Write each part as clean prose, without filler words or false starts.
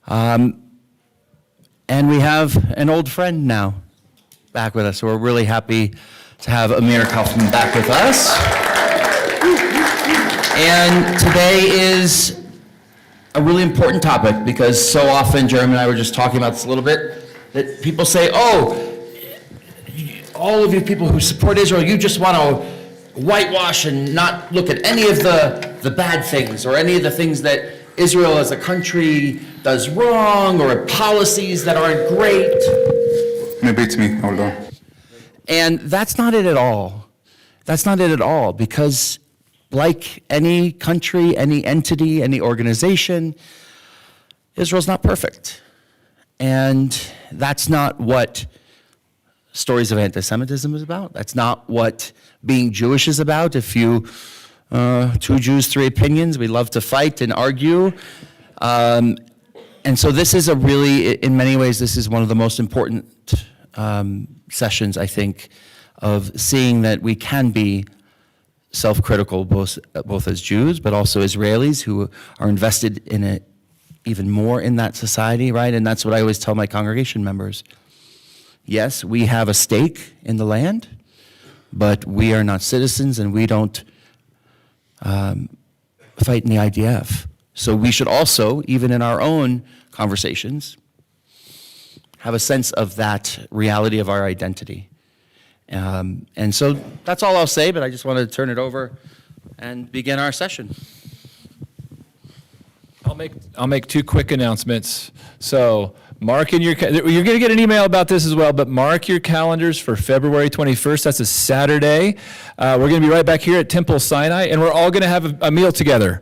And we have an old friend now back with us, so we're really happy to have Amir Kaufman back with us. And today is a really important topic because so often, Jeremy and I were just talking about this a little bit, that people say, oh, all of you people who support Israel, you just want to whitewash and not look at any of the bad things or any of the things that Israel as a country does wrong or policies that aren't great. Maybe it's me, hold on. And that's not it at all. That's not it at all, because like any country, any entity, any organization, Israel's not perfect. And that's not what stories of anti-Semitism is about. That's not what being Jewish is about. If you, two Jews, three opinions, we love to fight and argue. And so this is a really, in many ways, this is one of the most important sessions, I think, of seeing that we can be self-critical, both as Jews, but also Israelis who are invested in it even more in that society, right? And that's what I always tell my congregation members. Yes, we have a stake in the land, but we are not citizens and we don't fight in the IDF. So we should also, even in our own conversations, have a sense of that reality of our identity. And so that's all I'll say, but I just wanted to turn it over and begin our session. I'll make two quick announcements. So mark in your, you're going to get an email about this as well, but mark your calendars for February 21st. That's a Saturday. We're going to be right back here at Temple Sinai, and we're all going to have a meal together.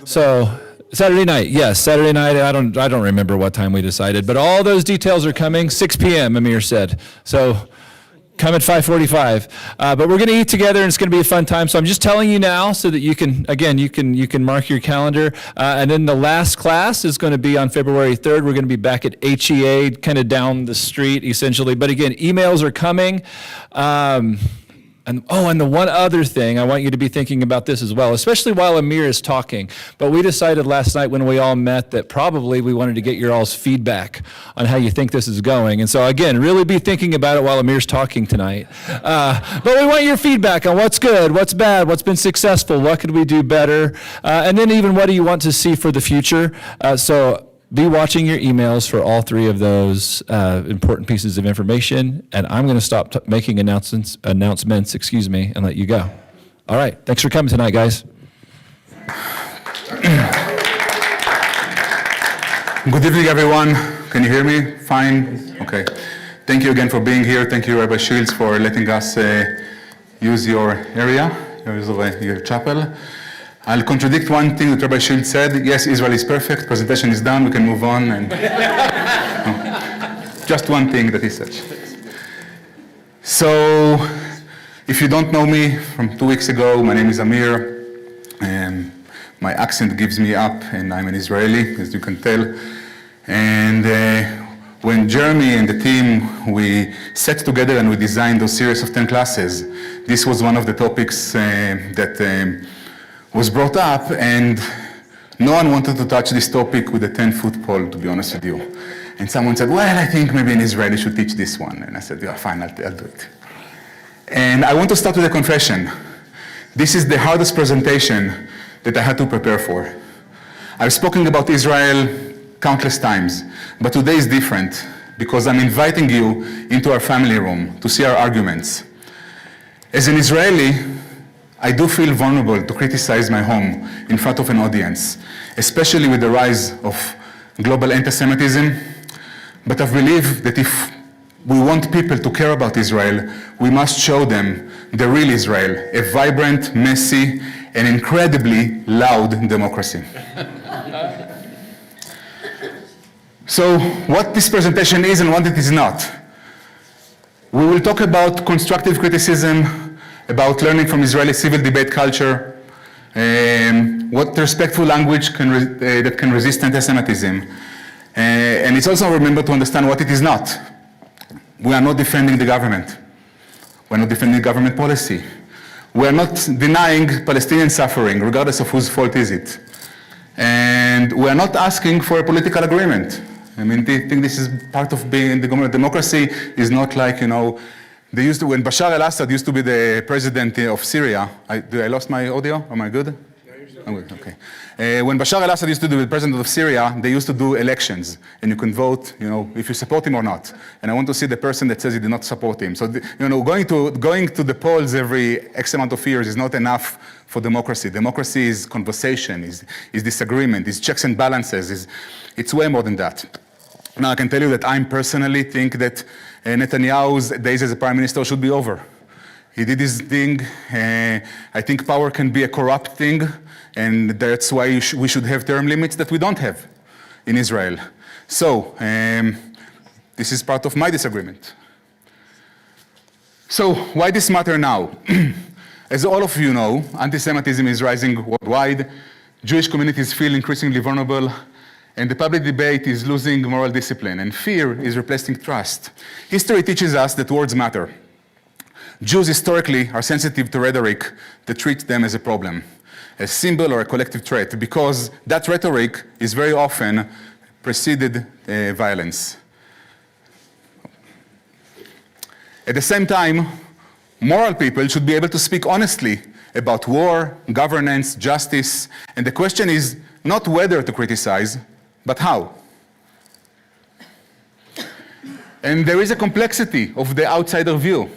So Saturday night, yes, Saturday night. I don't remember what time we decided, but all those details are coming. 6 p.m. Amir said. So come at 5:45. But we're going to eat together, and it's going to be a fun time. So I'm just telling you now so that you can, again, you can mark your calendar. And then the last class is going to be on February 3rd. We're going to be back at HEA, kind of down the street, essentially. But again, emails are coming. And the one other thing, I want you to be thinking about this as well, especially while Amir is talking. But we decided last night when we all met that probably we wanted to get your all's feedback on how you think this is going. And so again, really be thinking about it while Amir's talking tonight. But we want your feedback on what's good, what's bad, what's been successful, what could we do better, and then even what do you want to see for the future. So be watching your emails for all three of those important pieces of information, and I'm going to stop making announcements, and let you go. All right, thanks for coming tonight, guys. Good evening, everyone. Can you hear me? Fine? Okay. Thank you again for being here. Thank you, Rabbi Shields, for letting us use your area, your chapel. I'll contradict one thing that Rabbi Shields said. Yes, Israel is perfect. Presentation is done. We can move on. And no. Just one thing that he said. So, if you don't know me from 2 weeks ago, my name is Amir. My accent gives me up, and I'm an Israeli, as you can tell. And when Jeremy and the team, we sat together and we designed those series of 10 classes, this was one of the topics that was brought up, and no one wanted to touch this topic with a 10-foot pole, to be honest with you. And someone said, well, I think maybe an Israeli should teach this one. And I said, yeah, fine, I'll do it. And I want to start with a confession. This is the hardest presentation that I had to prepare for. I've spoken about Israel countless times, but today is different because I'm inviting you into our family room to see our arguments. As an Israeli, I do feel vulnerable to criticize my home in front of an audience, especially with the rise of global anti-Semitism. But I believe that if we want people to care about Israel, we must show them the real Israel, a vibrant, messy, and incredibly loud democracy. So what this presentation is and what it is not. We will talk about constructive criticism, about learning from Israeli civil debate culture, what respectful language that can resist anti-Semitism. And it's also remember to understand what it is not. We are not defending the government. We're not defending government policy. We are not denying Palestinian suffering, regardless of whose fault is it. And we are not asking for a political agreement. I mean, they think this is part of being the democracy is not like, they used to, when Bashar al-Assad used to be the president of Syria, I lost my audio? Am I good? I'm good, okay. When Bashar al-Assad used to be the president of Syria, they used to do elections, and you can vote, if you support him or not. And I want to see the person that says he did not support him. So, going to the polls every X amount of years is not enough for democracy. Democracy is conversation, is disagreement, is checks and balances, it's way more than that. Now, I can tell you that I personally think that Netanyahu's days as a prime minister should be over. He did his thing. I think power can be a corrupt thing, and that's why we should have term limits that we don't have in Israel. So, this is part of my disagreement. So, why this matter now? As all of you know, anti-Semitism is rising worldwide. Jewish communities feel increasingly vulnerable, and the public debate is losing moral discipline, and fear is replacing trust. History teaches us that words matter. Jews historically are sensitive to rhetoric that treats them as a problem, a symbol or a collective threat, because that rhetoric is very often preceded violence. At the same time, moral people should be able to speak honestly about war, governance, justice, and the question is not whether to criticize, but how. And there is a complexity of the outsider view.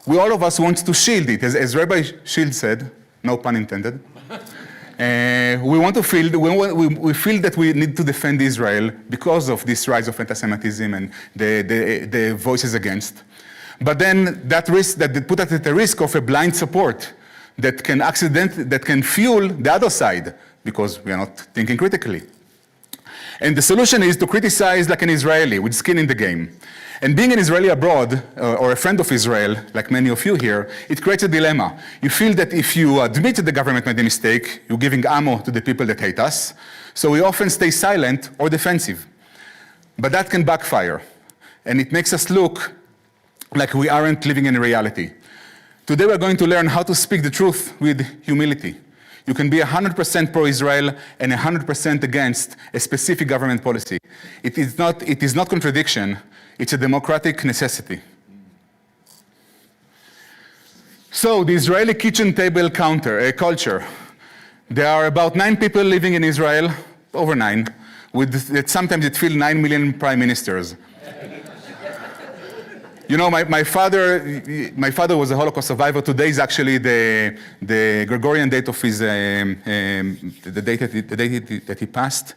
All of us want to shield it. As Rabbi Shield said, no pun intended, we feel that we need to defend Israel because of this rise of anti-Semitism and the voices against. But then that put us at the risk of a blind support that can fuel the other side because we are not thinking critically. And the solution is to criticize like an Israeli with skin in the game. And being an Israeli abroad, or a friend of Israel, like many of you here, it creates a dilemma. You feel that if you admit that the government made a mistake, you're giving ammo to the people that hate us. So we often stay silent or defensive. But that can backfire. And it makes us look like we aren't living in reality. Today we're going to learn how to speak the truth with humility. You can be 100% pro-Israel and 100% against a specific government policy. It is not contradiction, it's a democratic necessity. So, the Israeli kitchen table culture. There are about 9 people living in Israel, over 9, sometimes it feels 9 million prime ministers. My father was a Holocaust survivor. Today is actually the Gregorian date of his, the date that he passed.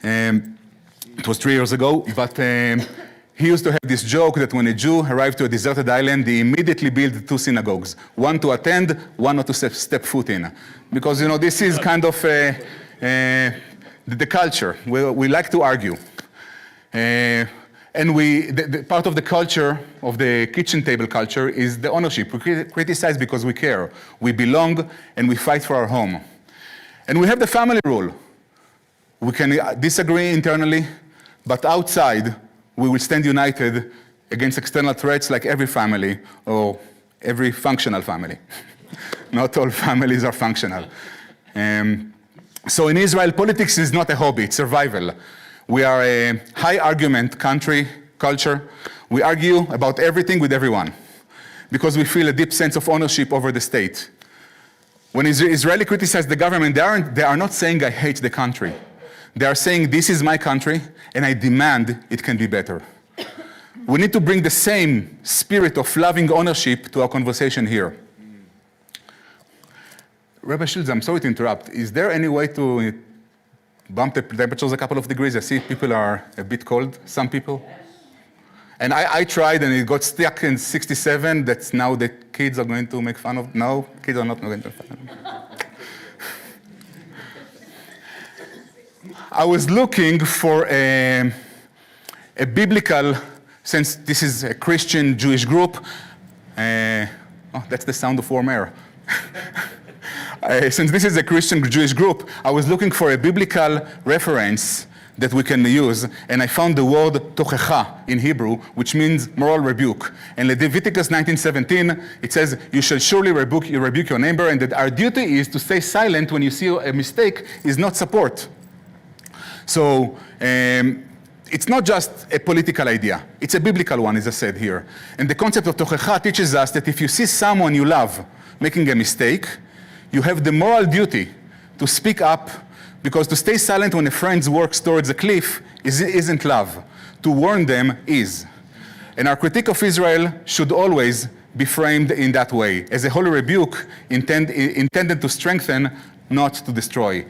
It was 3 years ago, but he used to have this joke that when a Jew arrived to a deserted island, he immediately built 2 synagogues, one to attend, one not to step foot in. Because, this is kind of the culture. We like to argue. And part of the culture, of the kitchen table culture, is the ownership. We criticize because we care. We belong, and we fight for our home. And we have the family rule. We can disagree internally, but outside, we will stand united against external threats like every family, or every functional family. Not all families are functional. So in Israel, politics is not a hobby, it's survival. We are a high argument culture. We argue about everything with everyone because we feel a deep sense of ownership over the state. When Israeli criticize the government, they are not saying I hate the country. They are saying this is my country and I demand it can be better. We need to bring the same spirit of loving ownership to our conversation here. Rabbi Shields, I'm sorry to interrupt. Is there any way to bump the temperatures a couple of degrees? I see people are a bit cold, some people. And I tried and it got stuck in 67. That's now the kids are going to make fun of. No, kids are not going to make fun of. I was looking for a biblical, since this is a Christian Jewish group. That's the sound of warm air. Since this is a Christian Jewish group, I was looking for a biblical reference that we can use, and I found the word tochecha in Hebrew, which means moral rebuke. In Leviticus 19:17, it says, you shall surely rebuke your neighbor, and that our duty is to stay silent when you see a mistake is not support. So it's not just a political idea. It's a biblical one, as I said here. And the concept of tochecha teaches us that if you see someone you love making a mistake, you have the moral duty to speak up, because to stay silent when a friend works towards a cliff isn't love. To warn them is. And our critique of Israel should always be framed in that way, as a holy rebuke intended to strengthen, not to destroy.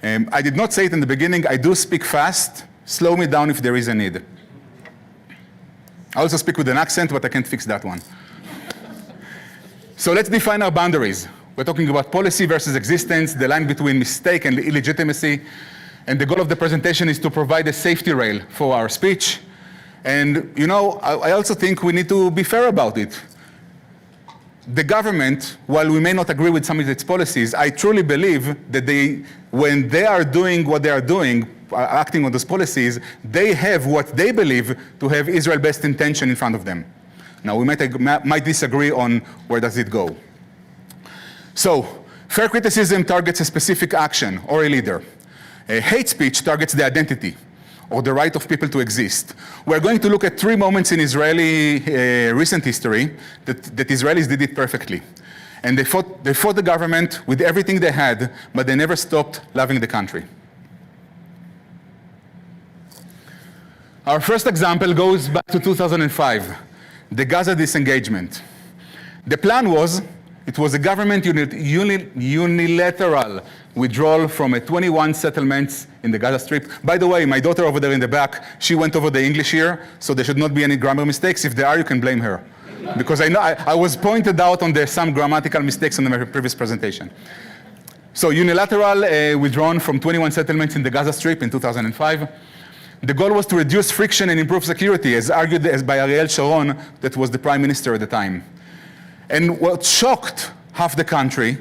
I did not say it in the beginning, I do speak fast. Slow me down if there is a need. I also speak with an accent, but I can't fix that one. So let's define our boundaries. We're talking about policy versus existence, the line between mistake and illegitimacy. And the goal of the presentation is to provide a safety rail for our speech. And, you know, I also think we need to be fair about it. The government, while we may not agree with some of its policies, I truly believe that when they are doing what they are doing, acting on those policies, they have what they believe to have Israel's best intention in front of them. Now, we might disagree on where does it go. So, fair criticism targets a specific action or a leader. Hate speech targets the identity or the right of people to exist. We're going to look at 3 moments in Israeli recent history that Israelis did it perfectly. And they fought the government with everything they had, but they never stopped loving the country. Our first example goes back to 2005, the Gaza disengagement. The plan was, it was a government unilateral withdrawal from 21 settlements in the Gaza Strip. By the way, my daughter over there in the back, she went over the English here, so there should not be any grammar mistakes. If there are, you can blame her. Because I know I was pointed out on some grammatical mistakes in the previous presentation. So unilateral withdrawn from 21 settlements in the Gaza Strip in 2005. The goal was to reduce friction and improve security, as argued by Ariel Sharon, that was the prime minister at the time. And what shocked half the country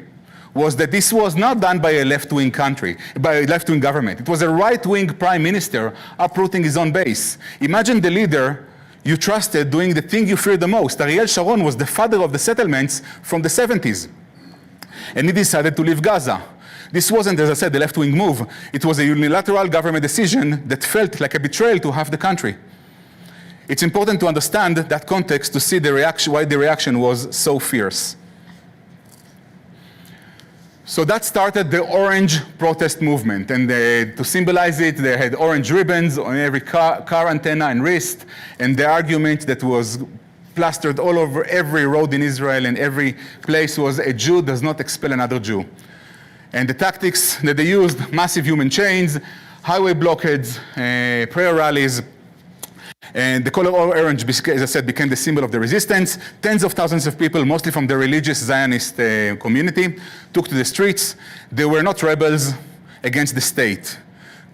was that this was not done by a left-wing government. It was a right-wing prime minister uprooting his own base. Imagine the leader you trusted doing the thing you feared the most. Ariel Sharon was the father of the settlements from the 70s. And he decided to leave Gaza. This wasn't, as I said, a left-wing move. It was a unilateral government decision that felt like a betrayal to half the country. It's important to understand that context to see why the reaction was so fierce. So that started the orange protest movement. And to symbolize it, they had orange ribbons on every car antenna and wrist. And the argument that was plastered all over every road in Israel and every place was, a Jew does not expel another Jew. And the tactics that they used, massive human chains, highway blockades, prayer rallies, and the color orange, as I said, became the symbol of the resistance. Tens of thousands of people, mostly from the religious Zionist community, took to the streets. They were not rebels against the state.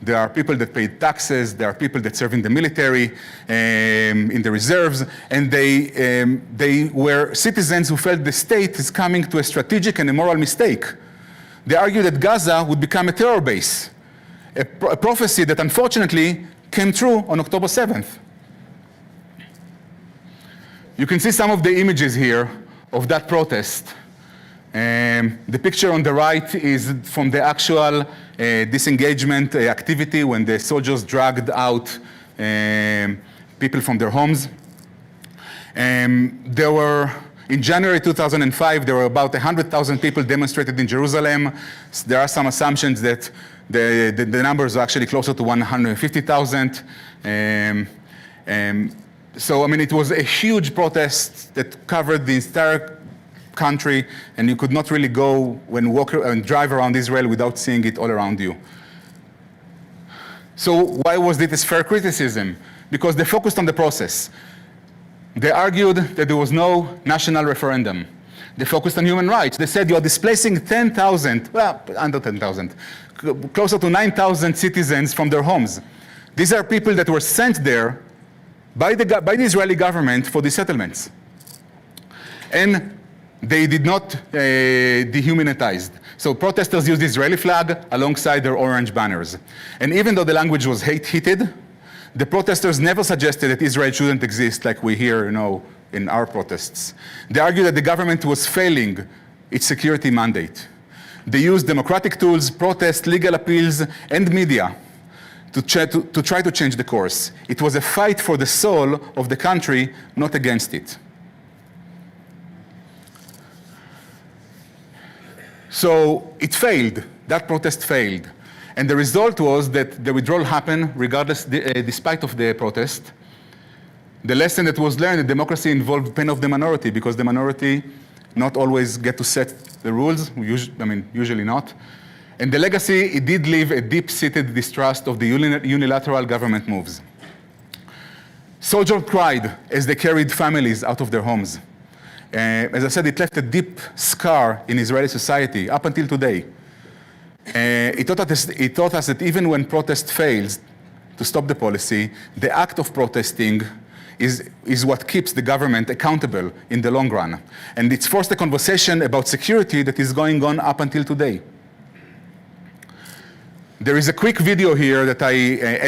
There are people that paid taxes, there are people that serve in the military, in the reserves, and they were citizens who felt the state is coming to a strategic and a moral mistake. They argued that Gaza would become a terror base, a prophecy that unfortunately came true on October 7th. You can see some of the images here of that protest. The picture on the right is from the actual disengagement activity when the soldiers dragged out people from their homes. In January 2005, there were about 100,000 people demonstrated in Jerusalem. There are some assumptions that the numbers are actually closer to 150,000. So, I mean, it was a huge protest that covered the entire country, and you could not really go and drive around Israel without seeing it all around you. So why was this fair criticism? Because they focused on the process. They argued that there was no national referendum. They focused on human rights. They said, you're displacing 10,000, well, under 10,000, closer to 9,000 citizens from their homes. These are people that were sent there by the Israeli government for these settlements. And they did not dehumanize. So protesters used the Israeli flag alongside their orange banners. And even though the language was hate-heated, the protesters never suggested that Israel shouldn't exist like we hear, in our protests. They argued that the government was failing its security mandate. They used democratic tools, protests, legal appeals, and media to try to change the course. It was a fight for the soul of the country, not against it. So it failed. That protest failed. And the result was that the withdrawal happened regardless, despite of the protest. The lesson that was learned, that democracy involved pain of the minority, because the minority not always get to set the rules, usually not. And the legacy, it did leave a deep-seated distrust of the unilateral government moves. Soldiers cried as they carried families out of their homes. As I said, it left a deep scar in Israeli society up until today. It taught us that even when protest fails to stop the policy, the act of protesting is what keeps the government accountable in the long run. And it's forced a conversation about security that is going on up until today. There is a quick video here that I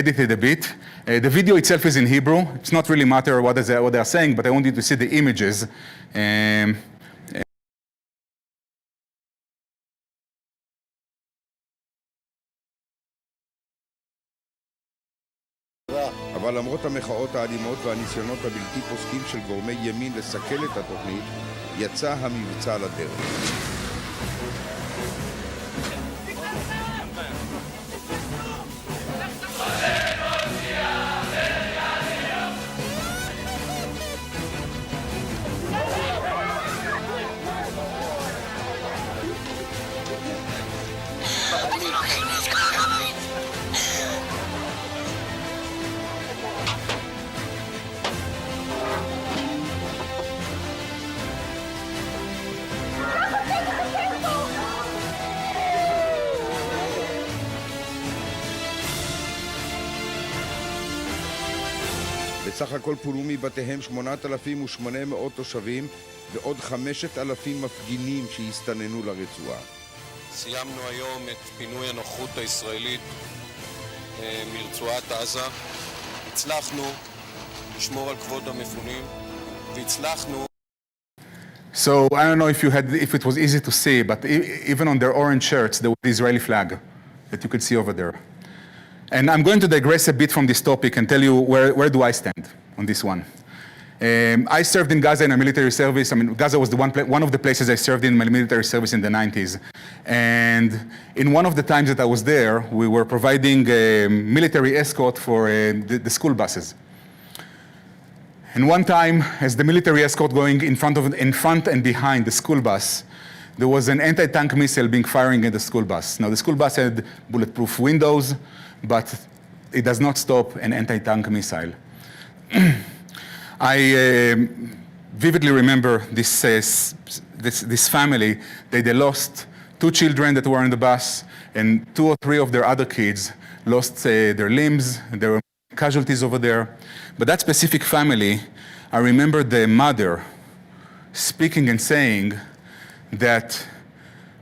edited a bit. The video itself is in Hebrew. It's not really matter what they are saying, but I want you to see the images. אבל למרות המחאות האלימות והניסיונות הבלתי פוסקים של גורמי ימין לסכל את התוכנית, יצא המבצע לדרך. בסך הכל פונו מבתיהם 8,800 תושבים ועוד 5,000 מפגינים שהסתננו לרצועה. סיימנו היום את פינוי הנוכחות הישראלית מרצועת עזה. הצלחנו לשמור על כבוד המפונים והצלחנו. So I don't know if it was easy to see, but even on their orange shirts, there was the Israeli flag that you could see over there. And I'm going to digress a bit from this topic and tell you where do I stand on this one. I served in Gaza in a military service. Gaza was one of the places I served in my military service in the 90s. And in one of the times that I was there, we were providing military escort for the school buses. And one time, as the military escort going in front and behind the school bus, there was an anti-tank missile being firing at the school bus. Now, the school bus had bulletproof windows, but it does not stop an anti-tank missile. I vividly remember this family. They lost 2 children that were on the bus, and 2 or 3 of their other kids lost their limbs. There were casualties over there. But that specific family, I remember the mother speaking and saying that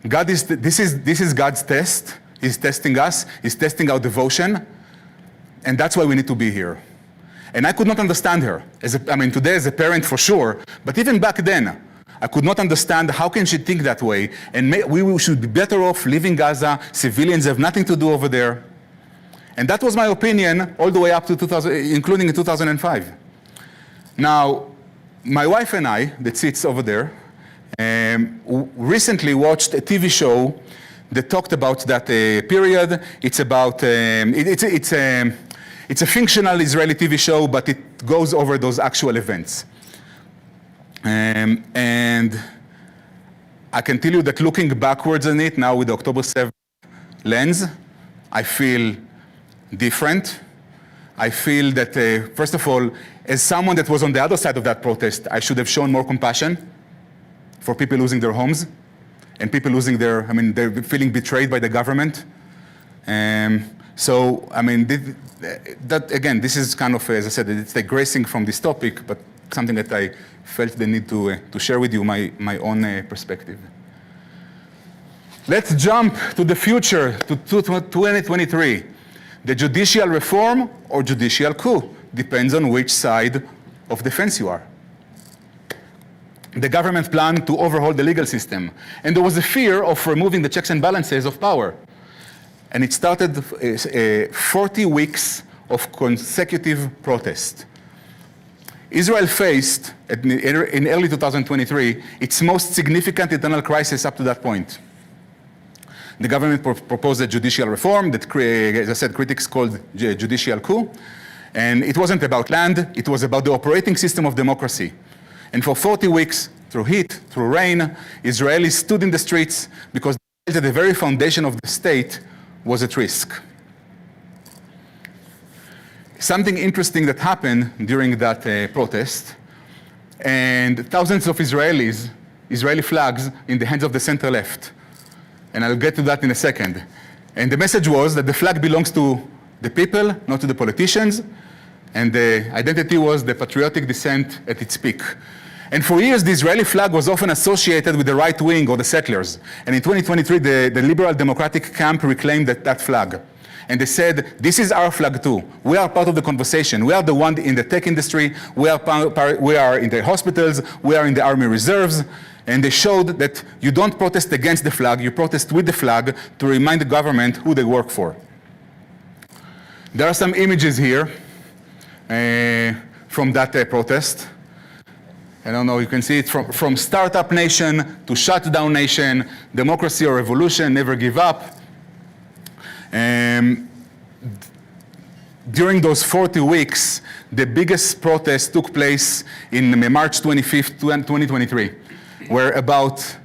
this is God's test. He's testing us. He's testing our devotion. And that's why we need to be here. And I could not understand her. Today as a parent for sure, but even back then, I could not understand how can she think that way. And we should be better off leaving Gaza. Civilians have nothing to do over there. And that was my opinion all the way up to including in 2005. Now, my wife and I, that sits over there, recently watched a TV show that talked about that period. It's about, it's a fictional Israeli TV show, but it goes over those actual events. And I can tell you that looking backwards on it now with the October 7th lens, I feel different. I feel that, first of all, as someone that was on the other side of that protest, I should have shown more compassion for people losing their homes and people losing they're feeling betrayed by the government. That again, this is kind of, as I said, it's digressing from this topic, but something that I felt the need to share with you my own perspective. Let's jump to the future, to 2023. The judicial reform or judicial coup depends on which side of the fence you are. The government planned to overhaul the legal system, and there was a fear of removing the checks and balances of power. And it started 40 weeks of consecutive protest. Israel faced, in early 2023, its most significant internal crisis up to that point. The government proposed a judicial reform that, as I said, critics called judicial coup. And it wasn't about land, it was about the operating system of democracy. And for 40 weeks, through heat, through rain, Israelis stood in the streets because they felt that the very foundation of the state was at risk. Something interesting that happened during that protest, and thousands of Israeli flags in the hands of the center left. And I'll get to that in a second. And the message was that the flag belongs to the people, not to the politicians, and the identity was the patriotic dissent at its peak. And for years, the Israeli flag was often associated with the right wing or the settlers. And in 2023, the liberal democratic camp reclaimed that flag. And they said, this is our flag too. We are part of the conversation. We are the one in the tech industry. We are in the hospitals. We are in the army reserves. And they showed that you don't protest against the flag, you protest with the flag to remind the government who they work for. There are some images here from that protest. I don't know, you can see it from startup nation to shutdown nation, democracy or revolution, never give up. During those 40 weeks, the biggest protest took place in March 25th, 2023, where about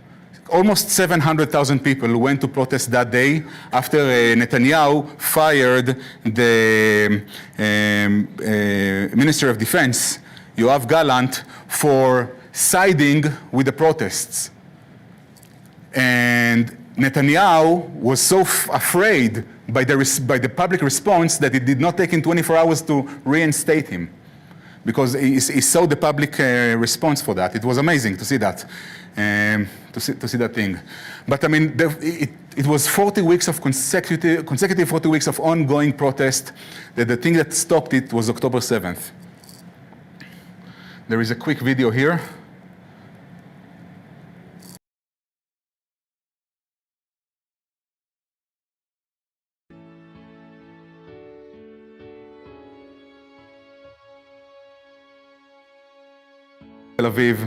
almost 700,000 people went to protest that day after Netanyahu fired the Minister of Defense, Yoav Gallant, for siding with the protests. And Netanyahu was so afraid by the public response that it did not take him 24 hours to reinstate him, because he saw the public response for that. It was amazing to see that, to see that thing. But I mean, it was 40 weeks of consecutive 40 weeks of ongoing protest. The thing that stopped it was October 7th. There is a quick video here. Tel Aviv.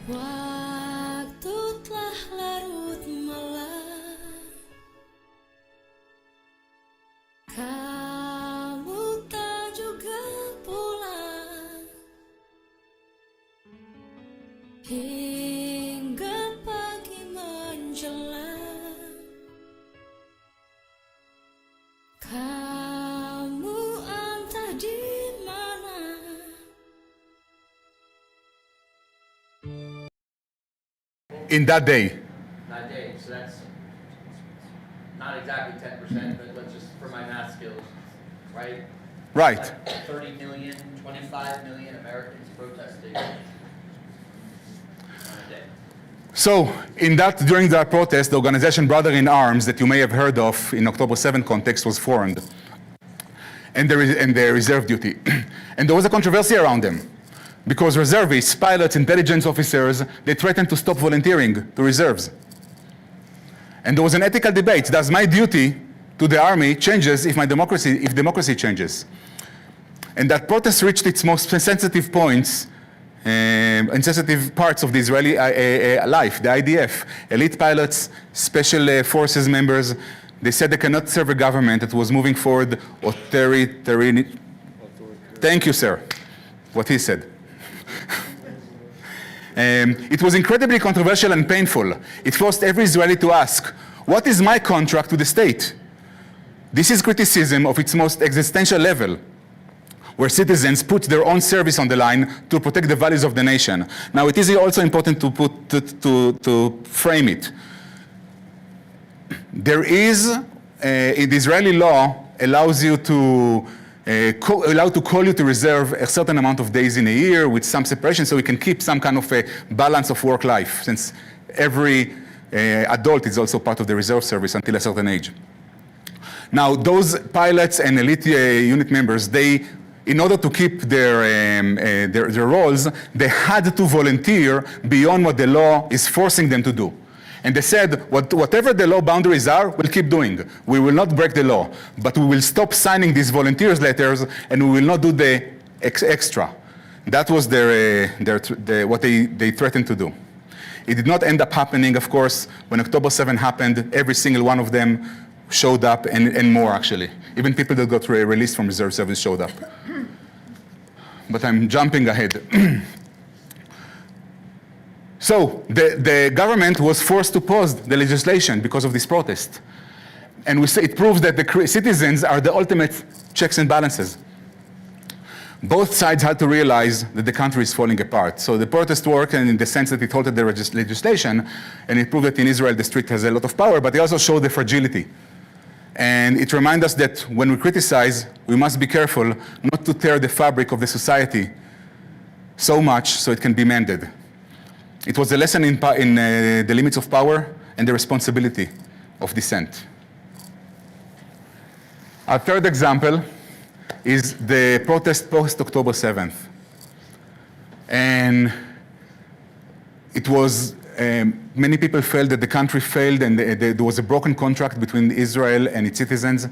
Waktu telah larut malam, kamu tak juga pulang, hingga pagi menjelang. Kamu entah di mana. In that day. That day, so that's not exactly 10%, but let's just, for my math skills, right? Right. Like 30 million, 25 million Americans protesting on a day. So, during that protest, the organization Brother in Arms, that you may have heard of in October 7 context, was formed. And the reserve duty. And there was a controversy around them, because reservists, pilots, intelligence officers, they threatened to stop volunteering to reserves. And there was an ethical debate. Does my duty to the army changes if democracy changes? And that protest reached its most sensitive points and sensitive parts of the Israeli life, the IDF. Elite pilots, special forces members, they said they cannot serve a government that was moving forward Thank you, sir, what he said. It was incredibly controversial and painful. It forced every Israeli to ask, what is my contract to the state? This is criticism of its most existential level, where citizens put their own service on the line to protect the values of the nation. Now, it is also important to frame it. There is, in the Israeli law, allows you to allowed to call you to reserve a certain amount of days in a year with some separation, so we can keep some kind of a balance of work-life, since every adult is also part of the reserve service until a certain age. Now, those pilots and elite unit members, in order to keep their roles, they had to volunteer beyond what the law is forcing them to do. And they said, whatever the law boundaries are, we'll keep doing. We will not break the law, but we will stop signing these volunteers letters, and we will not do the extra. That was what they threatened to do. It did not end up happening, of course. When October 7 happened, every single one of them showed up, and more actually. Even people that got released from reserve service showed up. But I'm jumping ahead. So the government was forced to pause the legislation because of this protest. And we say it proves that the citizens are the ultimate checks and balances. Both sides had to realize that the country is falling apart. So the protest worked in the sense that it halted the legislation, and it proved that in Israel the street has a lot of power, but it also showed the fragility. And it reminds us that when we criticize, we must be careful not to tear the fabric of the society so much so it can be mended. It was a lesson in the limits of power and the responsibility of dissent. Our third example is the protest post-October 7th. And it was, many people felt that the country failed and there was a broken contract between Israel and its citizens.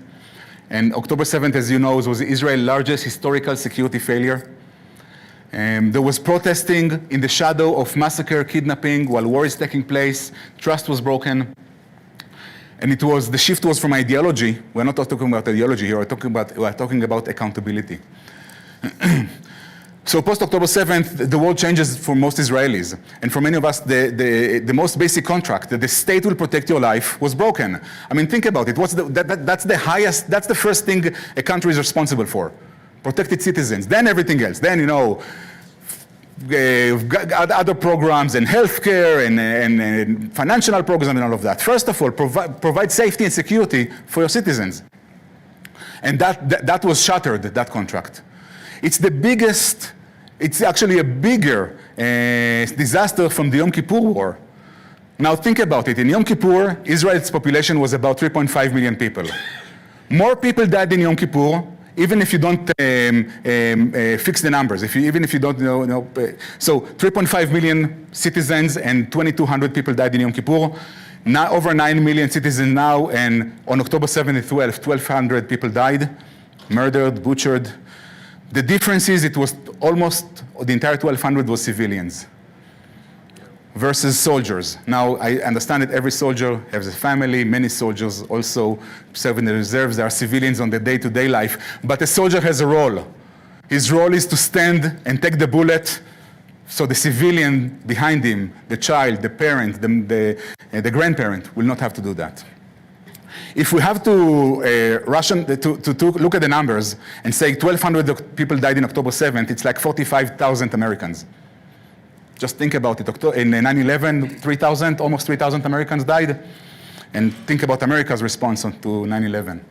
And October 7th, as you know, was Israel's largest historical security failure. There was protesting in the shadow of massacre, kidnapping, while war is taking place. Trust was broken. And the shift was from ideology. We're not talking about ideology here, we're talking about accountability. So post-October 7th, the world changes for most Israelis. And for many of us, the most basic contract, that the state will protect your life, was broken. I mean, think about it. That's the first thing a country is responsible for. Protect its citizens, then everything else. Then, other programs and healthcare and financial programs and all of that. First of all, provide safety and security for your citizens. And that was shattered, that contract. It's actually a bigger disaster from the Yom Kippur War. Now think about it. In Yom Kippur, Israel's population was about 3.5 million people. More people died in Yom Kippur, even if you don't fix the numbers, even if you don't know. So 3.5 million citizens and 2,200 people died in Yom Kippur. Now over 9 million citizens now, and on October 7th, 1,200 people died, murdered, butchered. The difference is it was almost the entire 1,200 was civilians versus soldiers. Now, I understand that every soldier has a family. Many soldiers also serve in the reserves. There are civilians on the day-to-day life. But a soldier has a role. His role is to stand and take the bullet so the civilian behind him, the child, the parent, the grandparent, will not have to do that. If we have to look at the numbers and say 1,200 people died in October 7th, it's like 45,000 Americans. Just think about it. In 9/11, almost 3,000 Americans died. And think about America's response to 9/11.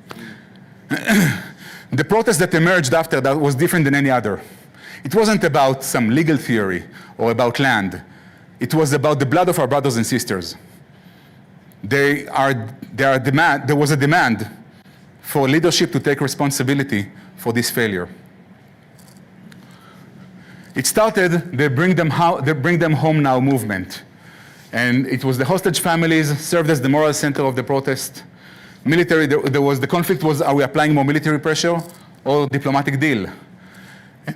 The protest that emerged after that was different than any other. It wasn't about some legal theory or about land. It was about the blood of our brothers and sisters. There was a demand for leadership to take responsibility for this failure. It started the Bring Them Home Now movement. And it was the hostage families served as the moral center of the protest. The conflict was, are we applying more military pressure or diplomatic deal?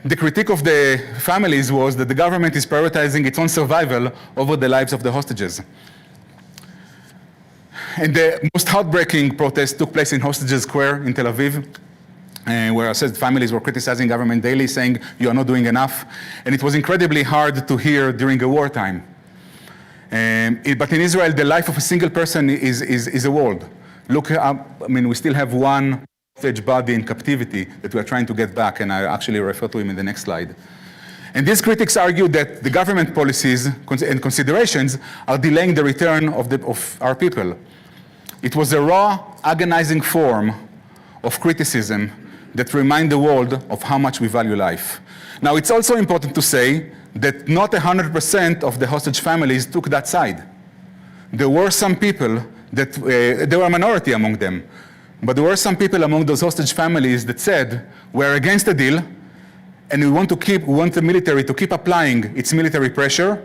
The critique of the families was that the government is prioritizing its own survival over the lives of the hostages. And the most heartbreaking protest took place in Hostages Square in Tel Aviv, where I said families were criticizing government daily, saying, you are not doing enough. And it was incredibly hard to hear during a wartime. But in Israel, the life of a single person is a world. Look, we still have one hostage body in captivity that we are trying to get back, and I actually refer to him in the next slide. And these critics argue that the government policies and considerations are delaying the return of our people. It was a raw, agonizing form of criticism that remind the world of how much we value life. Now, it's also important to say that not 100% of the hostage families took that side. There were some people that, there were a minority among them, but there were some people among those hostage families that said, we're against the deal, and we want the military to keep applying its military pressure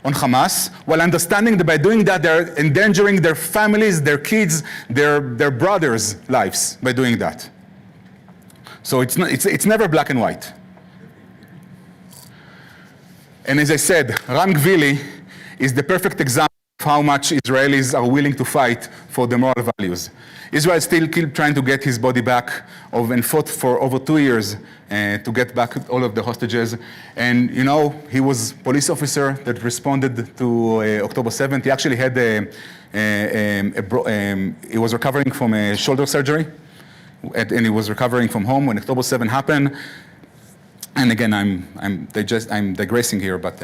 on Hamas, while understanding that by doing that, they're endangering their families, their kids, their brothers' lives by doing that. So it's never black and white. And as I said, Ram Gvili is the perfect example of how much Israelis are willing to fight for the moral values. Israel still keep trying to get his body back and fought for over 2 years to get back all of the hostages. And you know, he was a police officer that responded to October 7th. He actually had he was recovering from a shoulder surgery, and he was recovering from home when October 7 happened. And again, I'm digressing here, but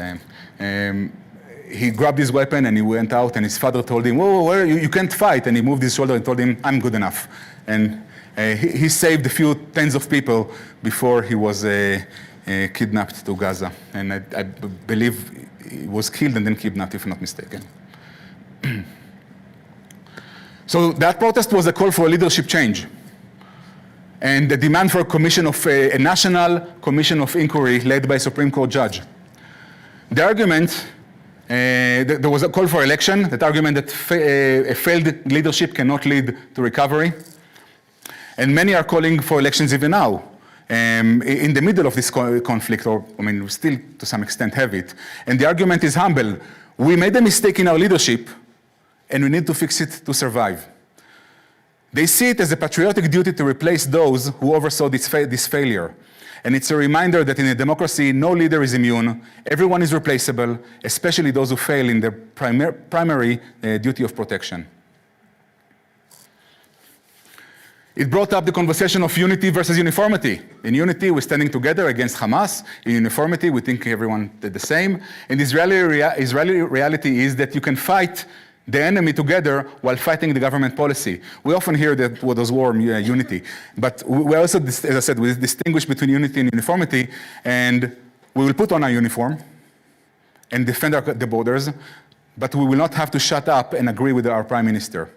he grabbed his weapon and he went out, and his father told him, whoa, you can't fight. And he moved his shoulder and told him, I'm good enough. And he saved a few tens of people before he was kidnapped to Gaza. And I believe he was killed and then kidnapped, if I'm not mistaken. So that protest was a call for a leadership change, and the demand for a national commission of inquiry led by a Supreme Court judge. The argument, there was a call for election, that argument that a failed leadership cannot lead to recovery. And many are calling for elections even now, in the middle of this conflict, or I mean, we still to some extent have it. And the argument is humble. We made a mistake in our leadership, and we need to fix it to survive. They see it as a patriotic duty to replace those who oversaw this failure. And it's a reminder that in a democracy, no leader is immune. Everyone is replaceable, especially those who fail in their primary duty of protection. It brought up the conversation of unity versus uniformity. In unity, we're standing together against Hamas. In uniformity, we think everyone did the same. And Israeli reality is that you can fight the enemy together while fighting the government policy. We often hear that what was war, unity. But we also, as I said, we distinguish between unity and uniformity, and we will put on our uniform and defend the borders, but we will not have to shut up and agree with our prime minister,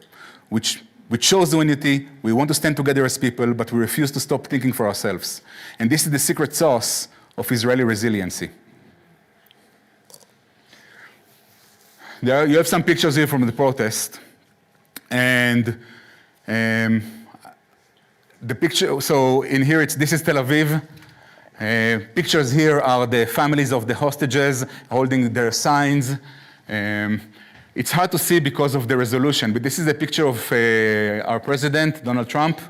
which we chose unity, we want to stand together as people, but we refuse to stop thinking for ourselves. And this is the secret sauce of Israeli resiliency. You have some pictures here from the protest, and the picture, so in here, this is Tel Aviv. Pictures here are the families of the hostages holding their signs. It's hard to see because of the resolution, but this is a picture of our president, Donald Trump,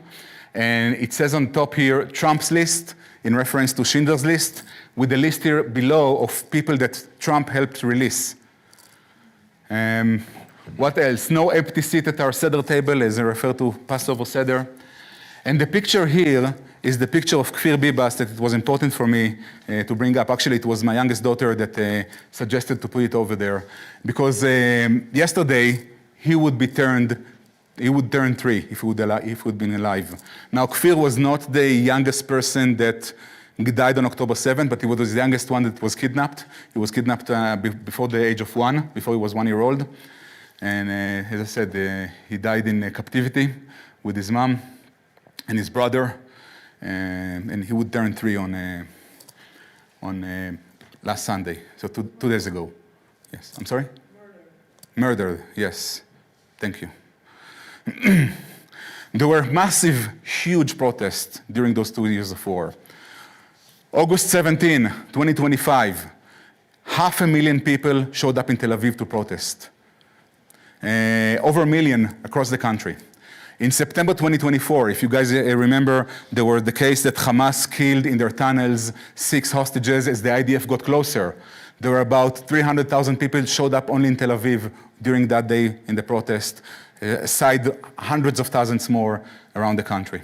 and it says on top here, Trump's list, in reference to Schindler's List, with the list here below of people that Trump helped release. What else? No empty seat at our Seder table, as I refer to Passover Seder. And the picture here is the picture of Kfir Bibas that it was important for me to bring up. Actually, it was my youngest daughter that suggested to put it over there. Because yesterday, he would turn 3 if he would been alive. Now, Kfir was not the youngest person that died on October 7th, but he was the youngest one that was kidnapped. He was kidnapped before the age of 1, before he was 1 year old. And as I said, he died in captivity with his mom and his brother. And he would turn 3 on last Sunday, so 2 days ago. Yes, I'm sorry? Murdered, yes. Thank you. There were massive, huge protests during those 2 years of war. August 17, 2025, 500,000 people showed up in Tel Aviv to protest. Over 1 million across the country. In September 2024, if you guys remember, there were the case that Hamas killed in their tunnels 6 hostages as the IDF got closer. There were about 300,000 people showed up only in Tel Aviv during that day in the protest, aside hundreds of thousands more around the country.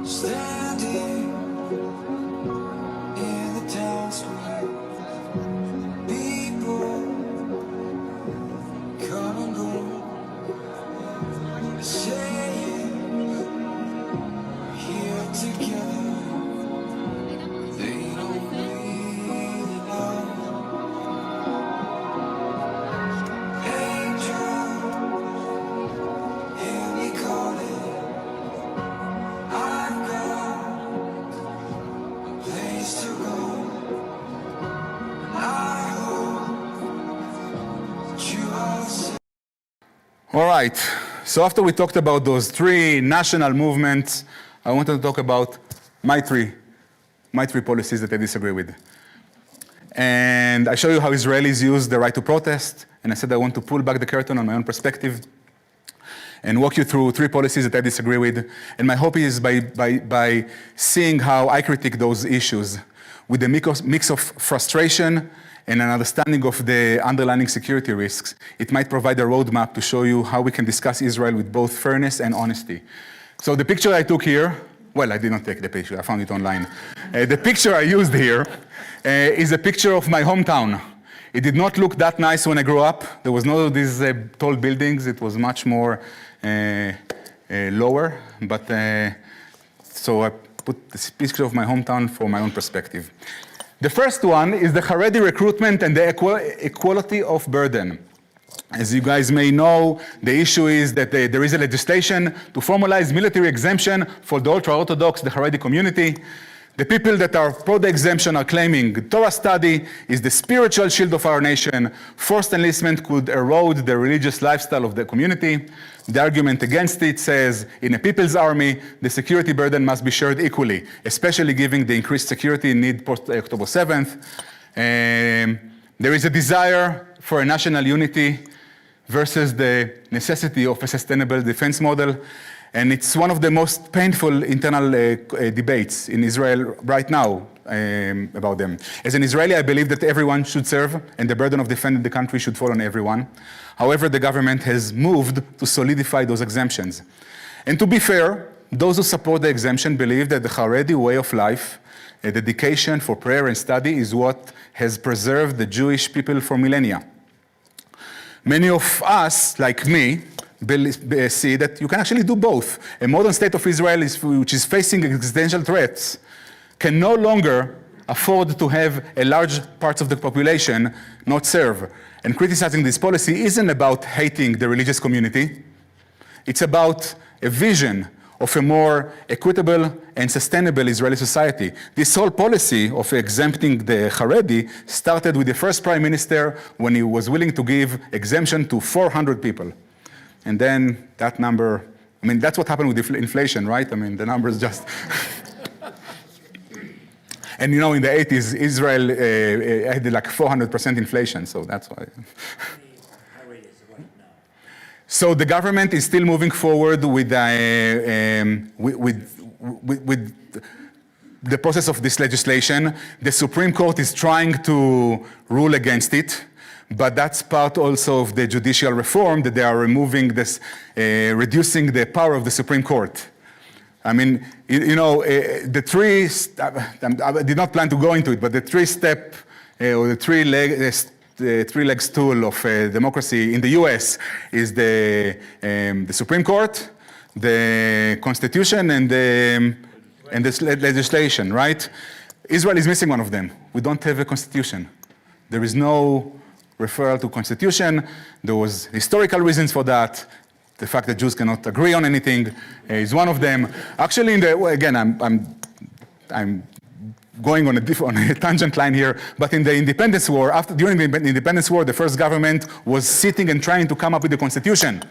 Standing in the town square, All right, so after we talked about those three national movements, I wanted to talk about my three policies that I disagree with. And I show you how Israelis use the right to protest, and I said I want to pull back the curtain on my own perspective and walk you through three policies that I disagree with. And my hope is by seeing how I critique those issues with a mix of frustration and an understanding of the underlying security risks, it might provide a roadmap to show you how we can discuss Israel with both fairness and honesty. So the picture I took here, well, I did not take the picture, I found it online. The picture I used here is a picture of my hometown. It did not look that nice when I grew up. There was no these tall buildings. It was much more lower. But so I put this picture of my hometown for my own perspective. The first one is the Haredi recruitment and the equality of burden. As you guys may know, the issue is that there is a legislation to formalize military exemption for the ultra-Orthodox, the Haredi community. The people that are pro the exemption are claiming Torah study is the spiritual shield of our nation. Forced enlistment could erode the religious lifestyle of the community. The argument against it says, in a people's army, the security burden must be shared equally, especially given the increased security need post-October 7th. There is a desire for a national unity versus the necessity of a sustainable defense model. And it's one of the most painful internal debates in Israel right now about them. As an Israeli, I believe that everyone should serve and the burden of defending the country should fall on everyone. However, the government has moved to solidify those exemptions. And to be fair, those who support the exemption believe that the Haredi way of life, a dedication for prayer and study, is what has preserved the Jewish people for millennia. Many of us, like me, see that you can actually do both. A modern state of Israel, which is facing existential threats, can no longer afford to have a large part of the population not serve. And criticizing this policy isn't about hating the religious community. It's about a vision of a more equitable and sustainable Israeli society. This whole policy of exempting the Haredi started with the first prime minister when he was willing to give exemption to 400 people. And then that number, I mean, that's what happened with inflation, right? I mean, the numbers just... And you know, in the 80s, Israel had like 400% inflation, so that's why. So the government is still moving forward with the process of this legislation. The Supreme Court is trying to rule against it. But that's part also of the judicial reform, that they are removing this, reducing the power of the Supreme Court. I mean, the I did not plan to go into it, but the three-step or the three-leg stool of democracy in the US is the Supreme Court, the Constitution, and the legislation, right? Israel is missing one of them. We don't have a constitution. There is no referral to constitution. There was historical reasons for that. The fact that Jews cannot agree on anything is one of them. Actually, again, I'm going on a tangent line here, but in the independence war, during the independence war, the first government was sitting and trying to come up with a constitution.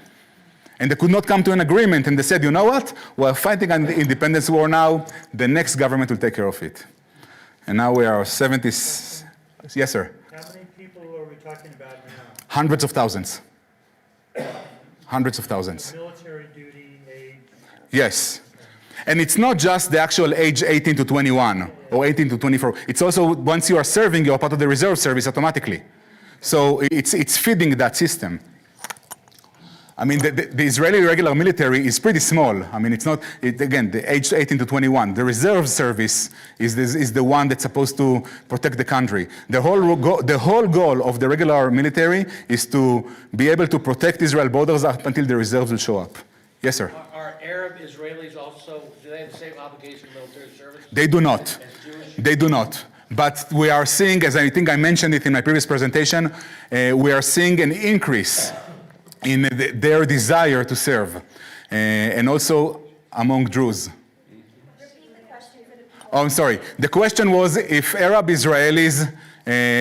And they could not come to an agreement, and they said, you know what? We're fighting an independence war now. The next government will take care of it. And now we are 70s. Yes, sir. How many people are we talking about now? Hundreds of thousands. Hundreds of thousands. Military duty, age? Yes. And it's not just the actual age 18 to 21 or 18 to 24. It's also once you are serving, you're part of the reserve service automatically. So it's feeding that system. I mean, the Israeli regular military is pretty small. I mean, it's not, again, the age 18 to 21. The reserve service is the one that's supposed to protect the country. The whole goal of the regular military is to be able to protect Israel borders up until the reserves will show up. Yes, sir. Are Arab Israelis also, do they have the same obligation to military service? They do not. They do not. But we are seeing, as I think I mentioned it in my previous presentation, we are seeing an increase in their desire to serve, and also among Jews. Repeat the question for the people. Oh, I'm sorry. The question was if Arab Israelis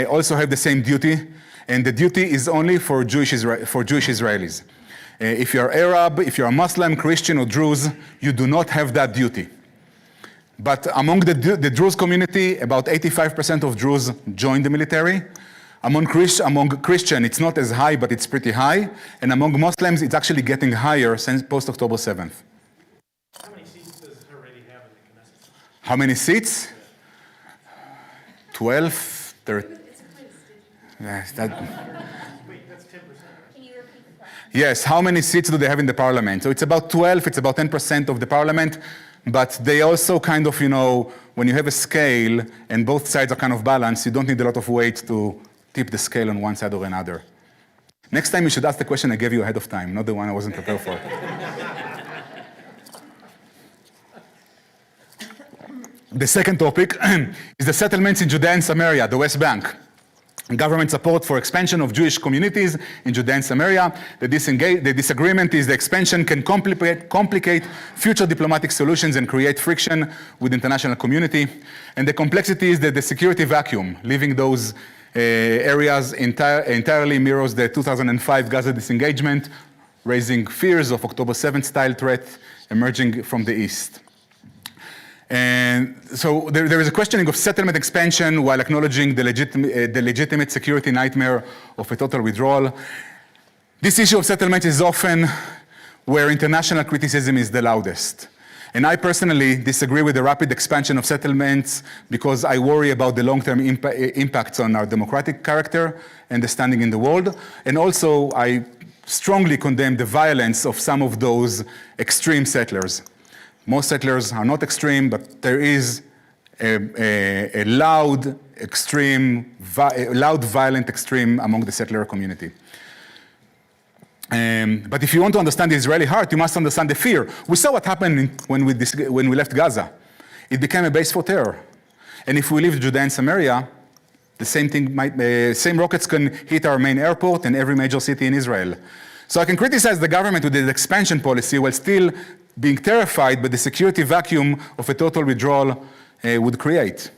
also have the same duty, and the duty is only for Jewish Israelis. If you're Arab, if you're a Muslim, Christian, or Druze, you do not have that duty. But among the Druze community, about 85% of Druze join the military. Among Christian, it's not as high, but it's pretty high. And among Muslims, it's actually getting higher since post-October 7th. How many seats does it already have in the Knesset? How many seats? 12, 13. Yes, Wait, that's 10%. Can you repeat the question? yes, how many seats do they have in the parliament? So it's about 12, it's about 10% of the parliament. But they also kind of, when you have a scale and both sides are kind of balanced, you don't need a lot of weight to tip the scale on one side or another. Next time you should ask the question I gave you ahead of time, not the one I wasn't prepared for. The second topic is the settlements in Judea and Samaria, the West Bank. Government support for expansion of Jewish communities in Judea and Samaria. The disagreement is the expansion can complicate future diplomatic solutions and create friction with the international community. And the complexity is that the security vacuum, leaving those areas entirely mirrors the 2005 Gaza disengagement, raising fears of October 7th style threat emerging from the east. And so there is a questioning of settlement expansion while acknowledging the legitimate security nightmare of a total withdrawal. This issue of settlement is often where international criticism is the loudest. And I personally disagree with the rapid expansion of settlements because I worry about the long-term impacts on our democratic character and the standing in the world. And also, I strongly condemn the violence of some of those extreme settlers. Most settlers are not extreme, but there is a loud, violent extreme among the settler community. But if you want to understand the Israeli heart, you must understand the fear. We saw what happened when we left Gaza. It became a base for terror. And if we leave Judea and Samaria, the same rockets can hit our main airport and every major city in Israel. So I can criticize the government with the expansion policy while still being terrified by the security vacuum of a total withdrawal would create.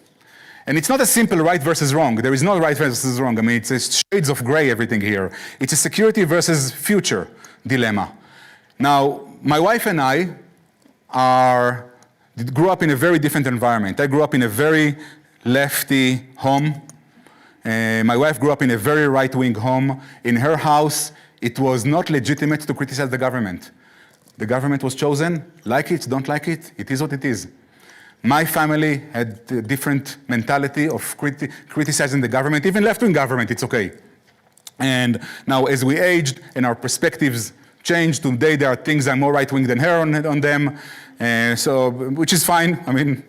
And it's not a simple right versus wrong. There is no right versus wrong. I mean, it's shades of gray, everything here. It's a security versus future dilemma. Now, my wife and I grew up in a very different environment. I grew up in a very lefty home. My wife grew up in a very right-wing home. In her house, it was not legitimate to criticize the government. The government was chosen, like it, don't like it, it is what it is. My family had a different mentality of criticizing the government, even left-wing government, it's okay. And now as we aged and our perspectives changed, today there are things I'm more right-wing than her on them, which is fine. I mean,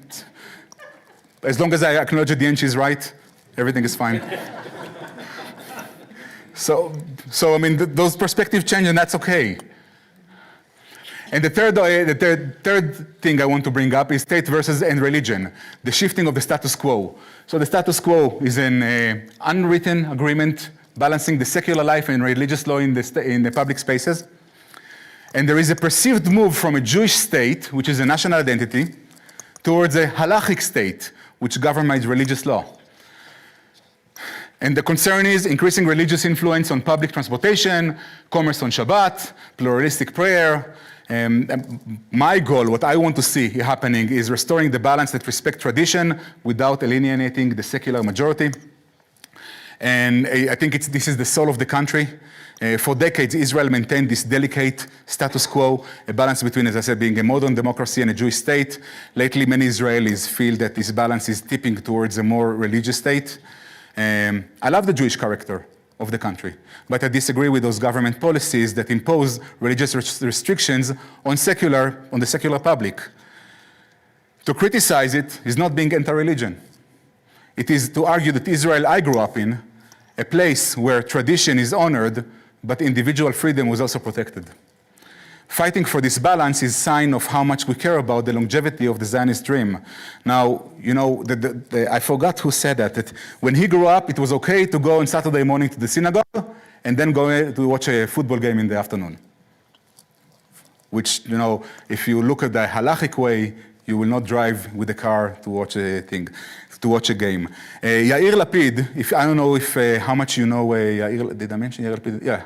as long as I acknowledge at the end she's right, everything is fine. So I mean, those perspectives change and that's okay. And the third thing I want to bring up is state versus and religion, the shifting of the status quo. So the status quo is an unwritten agreement balancing the secular life and religious law in the public spaces. And there is a perceived move from a Jewish state, which is a national identity, towards a halachic state, which governs religious law. And the concern is increasing religious influence on public transportation, commerce on Shabbat, pluralistic prayer. My goal, what I want to see happening, is restoring the balance that respects tradition without alienating the secular majority. And I think this is the soul of the country. For decades, Israel maintained this delicate status quo, a balance between, as I said, being a modern democracy and a Jewish state. Lately, many Israelis feel that this balance is tipping towards a more religious state. I love the Jewish character of the country, but I disagree with those government policies that impose religious restrictions on the secular public. To criticize it is not being anti-religion. It is to argue that Israel I grew up in, a place where tradition is honored, but individual freedom was also protected. Fighting for this balance is a sign of how much we care about the longevity of the Zionist dream. Now, you know, I forgot who said that when he grew up, it was okay to go on Saturday morning to the synagogue and then go to watch a football game in the afternoon. Which, you know, if you look at the halachic way, you will not drive with a car to watch a game. Yair Lapid, I don't know how much you know Yair, did I mention Yair Lapid? Yeah.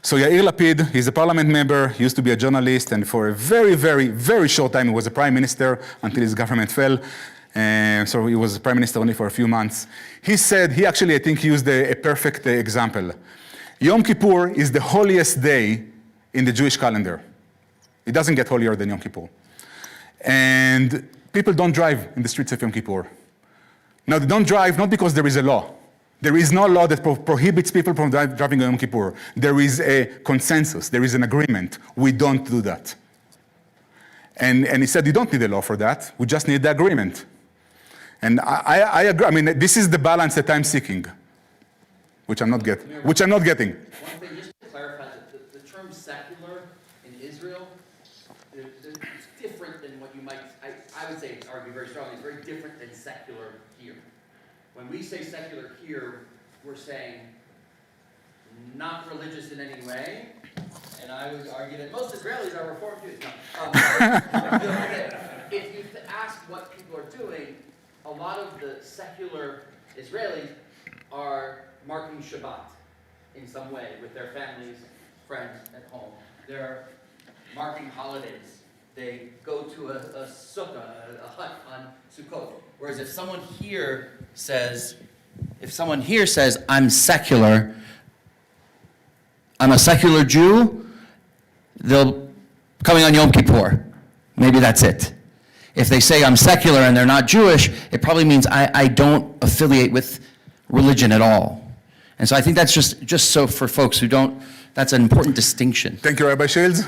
So Yair Lapid, he's a parliament member, he used to be a journalist, and for a very, very, very short time, he was a prime minister until his government fell. So he was prime minister only for a few months. He said, he actually, I think, used a perfect example. Yom Kippur is the holiest day in the Jewish calendar. It doesn't get holier than Yom Kippur. And people don't drive in the streets of Yom Kippur. Now, they don't drive not because there is a law. There is no law that prohibits people from driving on Yom Kippur. There is a consensus. There is an agreement. We don't do that. And he said, you don't need a law for that. We just need the agreement. And I agree. I mean, this is the balance that I'm seeking, which I'm not getting. One thing, just to clarify, the term secular in Israel, it's different than what you might, I would say, argue very strongly, it's very different than secular here. When we say secular here, we're saying not religious in any way, and I would argue that most Israelis are Reformed Jews. No. If you ask what people are doing, a lot of the secular Israelis are marking Shabbat in some way with their families, friends at home. They're marking holidays. They go to a sukkah, a hut on Sukkot. Whereas if someone here says, I'm secular, I'm a secular Jew, they'll coming on Yom Kippur. Maybe that's it. If they say I'm secular and they're not Jewish, it probably means I don't affiliate with religion at all. And so I think that's just so for folks who don't, that's an important distinction. Thank you, Rabbi Shields.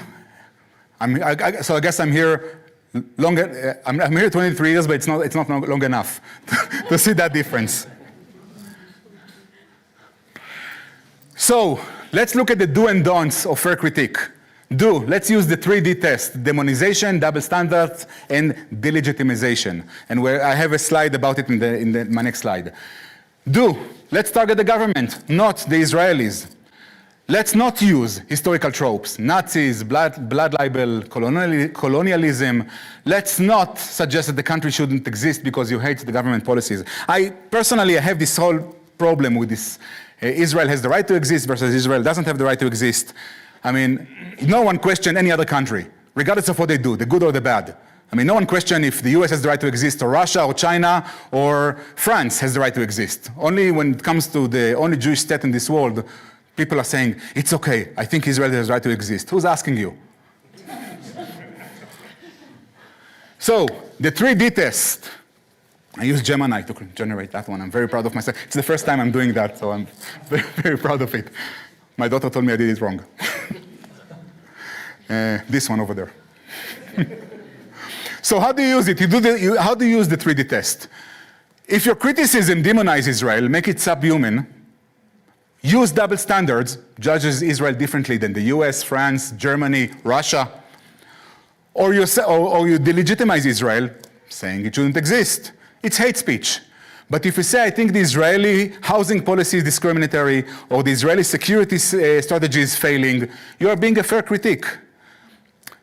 So I guess I'm here longer. I'm here 23 years, but it's not long enough to see that difference. So let's look at the do and don'ts of fair critique. Do, let's use the 3D test: demonization, double standards, and delegitimization. And where I have a slide about it in my next slide. Do, let's target the government, not the Israelis. Let's not use historical tropes, Nazis, blood libel, colonialism. Let's not suggest that the country shouldn't exist because you hate the government policies. I have this whole problem with this. Israel has the right to exist versus Israel doesn't have the right to exist. I mean, no one questions any other country, regardless of what they do, the good or the bad. I mean, no one questions if the US has the right to exist, or Russia, or China, or France has the right to exist. Only when it comes to the only Jewish state in this world, people are saying, it's okay, I think Israel has the right to exist. Who's asking you? So, the 3D test. I use Gemini to generate that one. I'm very proud of myself. It's the first time I'm doing that, so I'm very, very proud of it. My daughter told me I did it wrong. This one over there. So how do you use it? How do you use the 3D test? If your criticism demonizes Israel, make it subhuman, use double standards, judges Israel differently than the US, France, Germany, Russia, or you delegitimize Israel, saying it shouldn't exist. It's hate speech. But if you say, I think the Israeli housing policy is discriminatory, or the Israeli security strategy is failing, you are being a fair critique.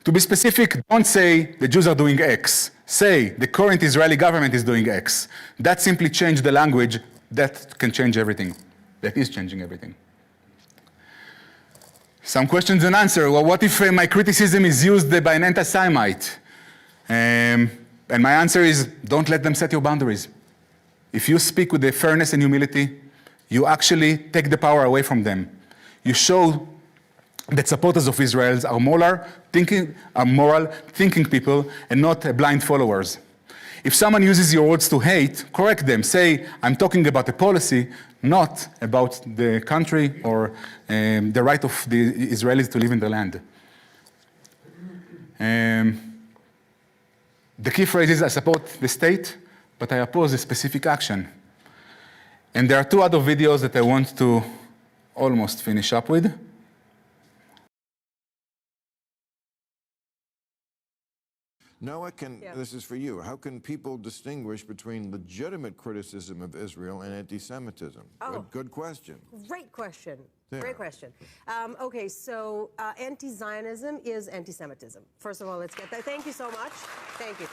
To be specific, don't say the Jews are doing X. Say the current Israeli government is doing X. That simply changed the language. That can change everything. That is changing everything. Some questions and answers. Well, what if my criticism is used by an anti-Semite? And my answer is, don't let them set your boundaries. If you speak with the fairness and humility, you actually take the power away from them. You show that supporters of Israel are moral, thinking people, and not blind followers. If someone uses your words to hate, correct them. Say, I'm talking about the policy, not about the country or the right of the Israelis to live in the land. The key phrase is, I support the state, but I oppose a specific action. And there are two other videos that I want to almost finish up with. Noah, this is for you. How can people distinguish between legitimate criticism of Israel and anti-Semitism? Oh. Good question. Great question. There. Great question. Okay, so anti-Zionism is anti-Semitism. First of all, let's get that. Thank you so much. Thank you.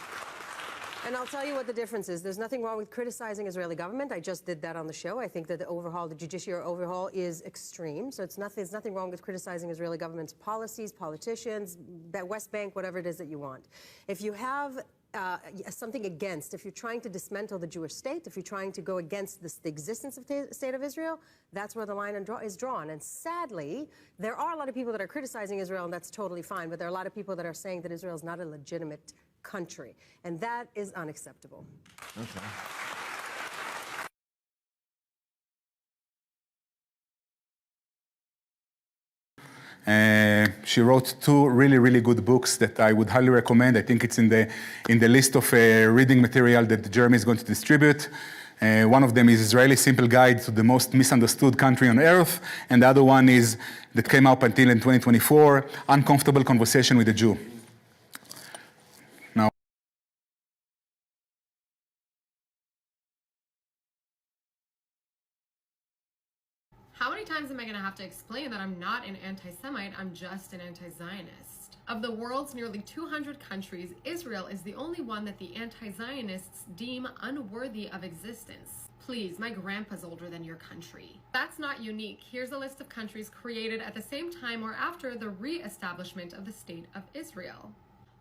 And I'll tell you what the difference is. There's nothing wrong with criticizing Israeli government. I just did that on the show. I think that the judiciary overhaul is extreme. So there's nothing wrong with criticizing Israeli government's policies, politicians, that West Bank, whatever it is that you want. If you have something against, if you're trying to dismantle the Jewish state, if you're trying to go against the existence of the state of Israel, that's where the line is drawn. And sadly, there are a lot of people that are criticizing Israel, and that's totally fine. But there are a lot of people that are saying that Israel is not a legitimate country, and that is unacceptable. Okay. She wrote two really, really good books that I would highly recommend. I think it's in the list of reading material that Jeremy is going to distribute. One of them is Israeli Simple Guide to the Most Misunderstood Country on Earth, and the other one is that came out until in 2024, Uncomfortable Conversation with a Jew. Now, how many times am I going to have to explain that I'm not an anti-Semite, I'm just an anti-Zionist? Of the world's nearly 200 countries, Israel is the only one that the anti-Zionists deem unworthy of existence. Please, my grandpa's older than your country. That's not unique. Here's a list of countries created at the same time or after the re-establishment of the State of Israel.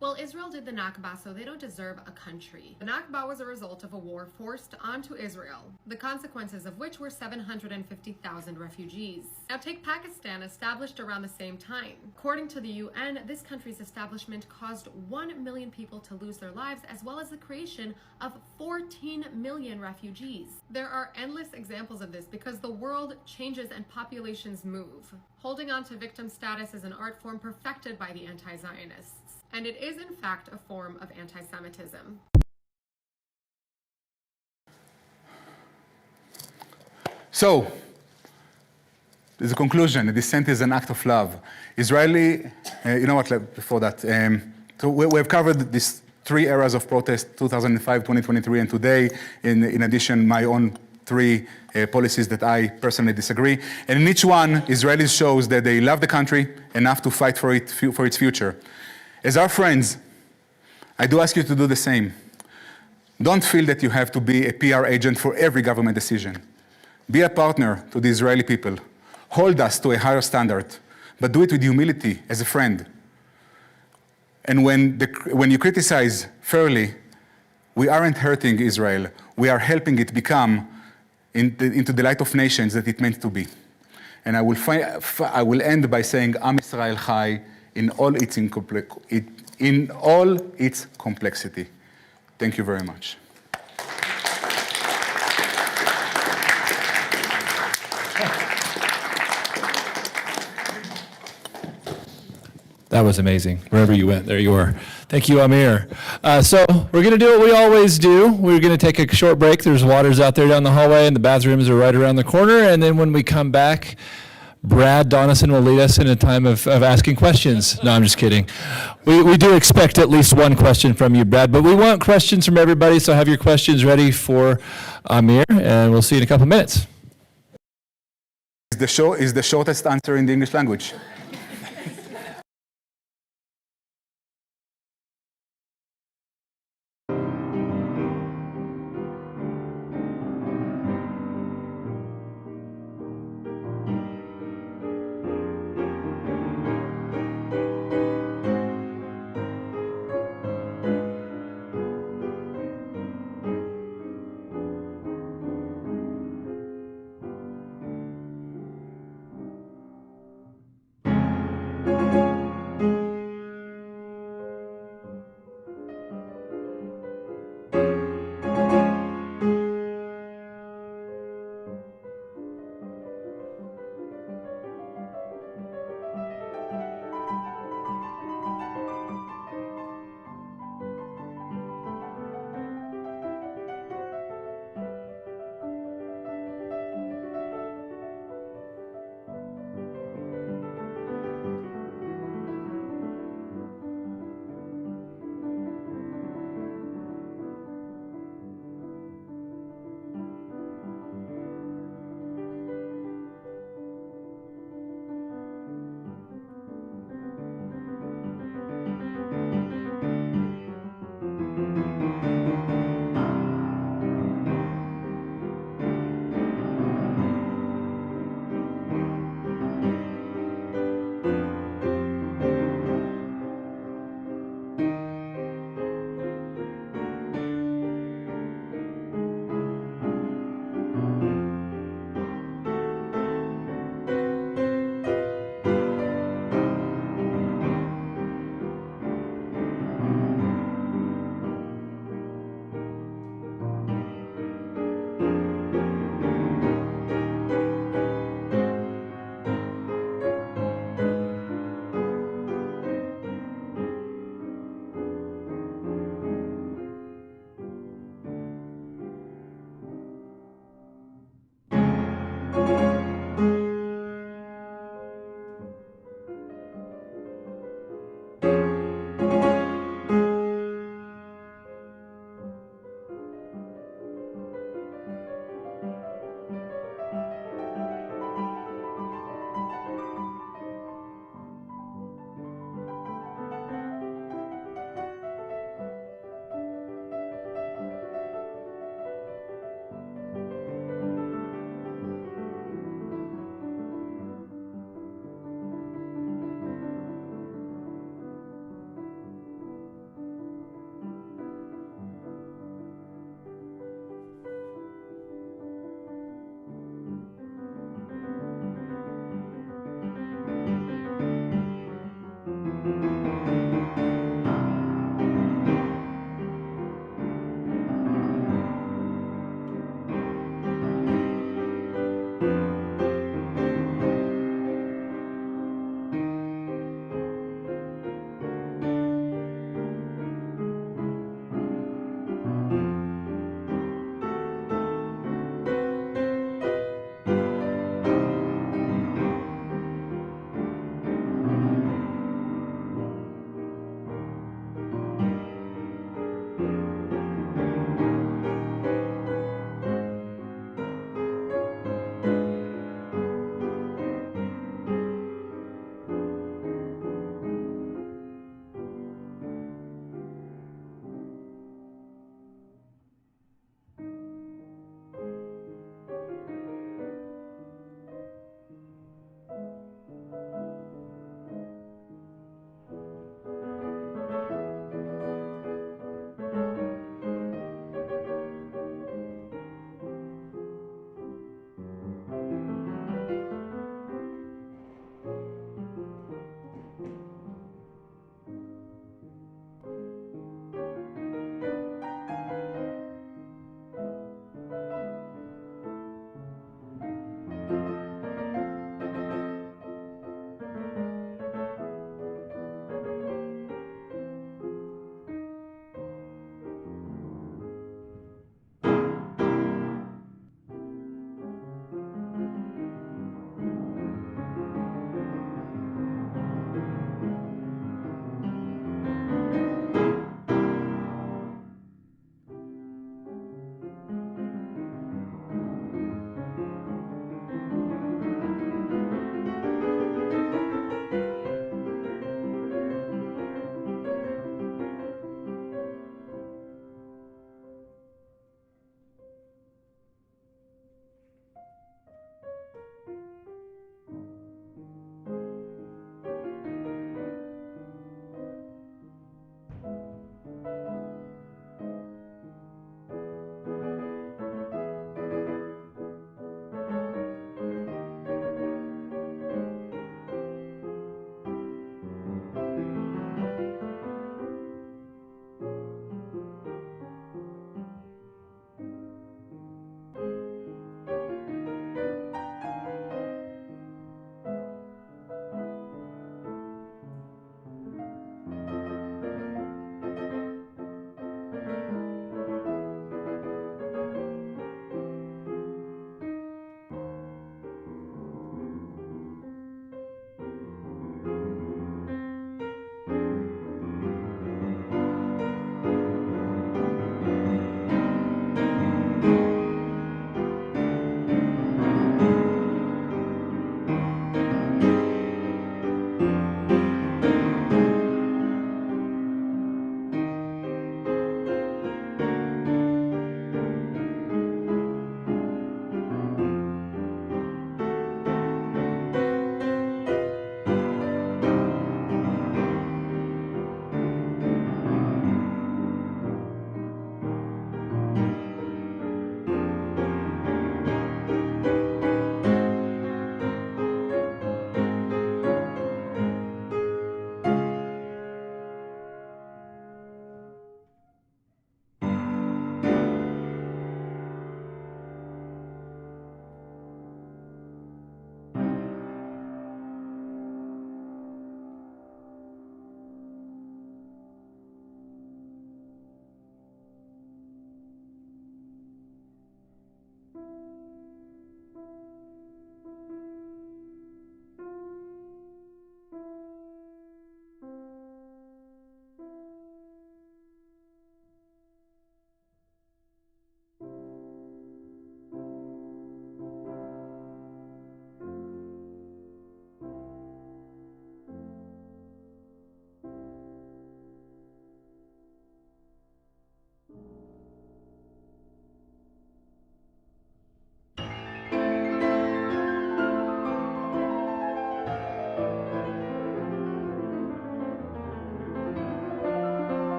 Well, Israel did the Nakba, so they don't deserve a country. The Nakba was a result of a war forced onto Israel, the consequences of which were 750,000 refugees. Now take Pakistan, established around the same time. According to the UN, this country's establishment caused 1 million people to lose their lives, as well as the creation of 14 million refugees. There are endless examples of this because the world changes and populations move. Holding on to victim status is an art form perfected by the anti-Zionists. And it is, in fact, a form of anti-Semitism. so, there's a conclusion. The dissent is an act of love. Israeli, you know what, before that, so we have covered these three eras of protest, 2005, 2023, and today, in addition, my own three policies that I personally disagree. And in each one, Israelis shows that they love the country enough to fight for its future. As our friends, I do ask you to do the same. Don't feel that you have to be a PR agent for every government decision. Be a partner to the Israeli people. Hold us to a higher standard, but do it with humility as a friend. And when you criticize fairly, we aren't hurting Israel. We are helping it become into the light of nations that it meant to be. And I will end by saying, Am Yisrael Chai, in all its complexity. Thank you very much. That was amazing. Wherever you went, there you were. Thank you, Amir. So we're going to do what we always do. We're going to take a short break. There's waters out there down the hallway, and the bathrooms are right around the corner. And then when we come back, Brad Donison will lead us in a time of asking questions. No, I'm just kidding. We do expect at least one question from you, Brad, but we want questions from everybody, so have your questions ready for Amir, and we'll see you in a couple minutes. Is the shortest answer in the English language.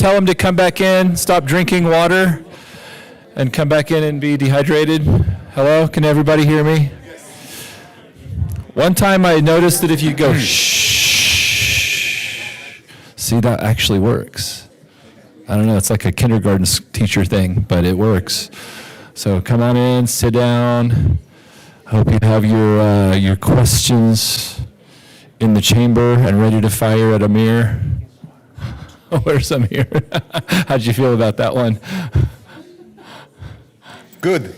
tell them to come back in, stop drinking water, and come back in and be dehydrated? Hello, can everybody hear me? One time I noticed that if you go shh, see, that actually works. I don't know, it's like a kindergarten teacher thing, but it works. So come on in, sit down. Hope you have your questions in the chamber and ready to fire at Amir. Where's Amir? How'd you feel about that one? Good.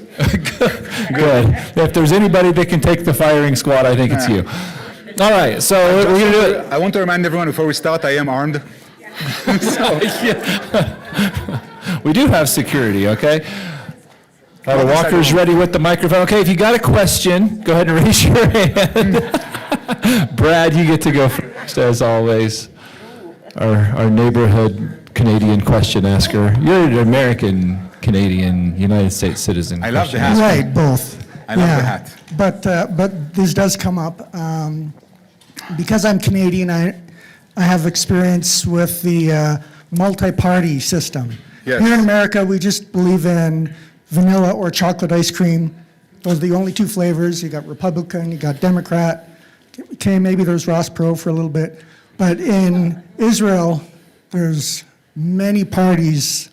Good. If there's anybody that can take the firing squad, I think it's you. All right, so we're going to do it. I want to remind everyone before we start, I am armed. We do have security, okay? The walker's ready with the microphone. Okay, if you got a question, go ahead and raise your hand. Brad, you get to go first, as always. Our neighborhood Canadian question asker. You're an American Canadian, United States citizen. I love the hat. Right, both. I love the hat. But this does come up. Because I'm Canadian, I have experience with the multi-party system. Yes. Here in America, we just believe in vanilla or chocolate ice cream. Those are the only two flavors. You got Republican, you got Democrat. Okay, maybe there's Ross Perot for a little bit. But in Israel, there's many parties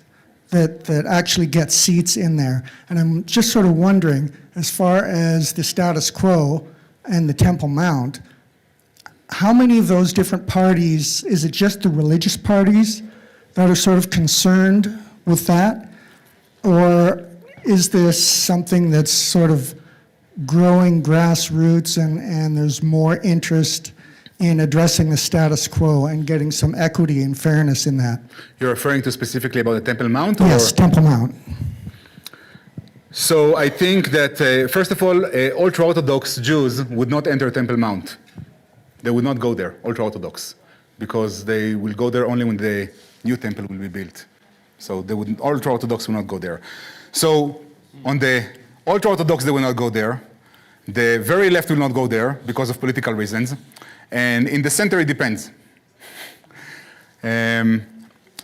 that actually get seats in there. And I'm just sort of wondering, as far as the status quo and the Temple Mount, how many of those different parties, is it just the religious parties that are sort of concerned with that? Or is this something that's sort of growing grassroots and there's more interest in addressing the status quo and getting some equity and fairness in that? You're referring to specifically about the Temple Mount? Yes, Temple Mount. So I think that, first of all, ultra-Orthodox Jews would not enter Temple Mount. They would not go there, ultra-Orthodox, because they will go there only when the new temple will be built. So ultra-Orthodox will not go there. So on the ultra-Orthodox, they will not go there. The very left will not go there because of political reasons. And in the center, it depends.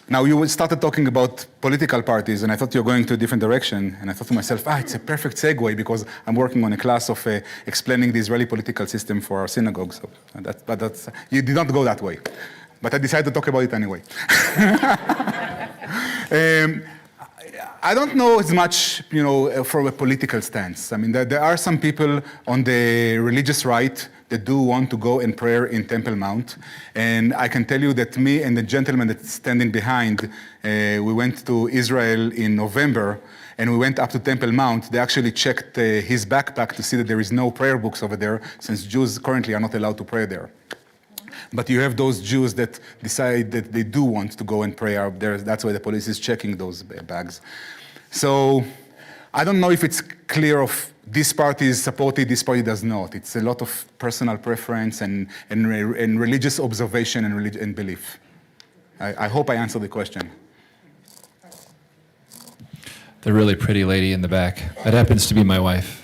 Now, you started talking about political parties, and I thought you were going to a different direction. And I thought to myself, it's a perfect segue because I'm working on a class of explaining the Israeli political system for our synagogue. So you did not go that way. But I decided to talk about it anyway. I don't know as much, from a political stance. I mean, there are some people on the religious right that do want to go and pray in Temple Mount. And I can tell you that me and the gentleman that's standing behind, we went to Israel in November, and we went up to Temple Mount. They actually checked his backpack to see that there is no prayer books over there, since Jews currently are not allowed to pray there. But you have those Jews that decide that they do want to go and pray out there. That's why the police is checking those bags. So I don't know if it's clear of this party is supported, this party does not. It's a lot of personal preference and religious observation and belief. I hope I answered the question. The really pretty lady in the back. That happens to be my wife.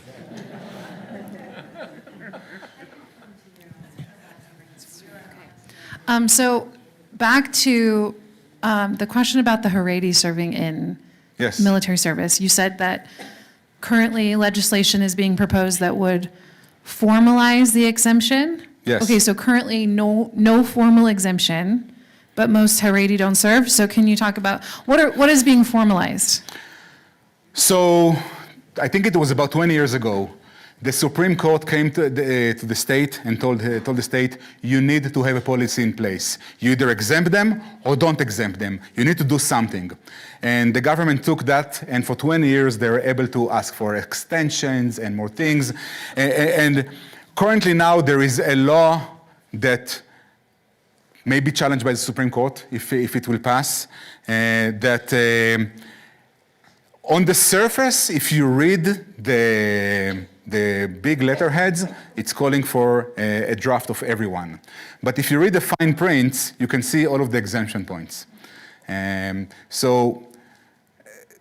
So back to the question about the Haredi serving in military service. You said that currently legislation is being proposed that would formalize the exemption? Yes. Okay, so currently no formal exemption, but most Haredi don't serve. So can you talk about what is being formalized? So I think it was about 20 years ago. The Supreme Court came to the state and told the state, you need to have a policy in place. You either exempt them or don't exempt them. You need to do something. And the government took that, and for 20 years, they were able to ask for extensions and more things. And currently now, there is a law that may be challenged by the Supreme Court, if it will pass, that on the surface, if you read the big letterheads, it's calling for a draft of everyone. But if you read the fine print, you can see all of the exemption points. So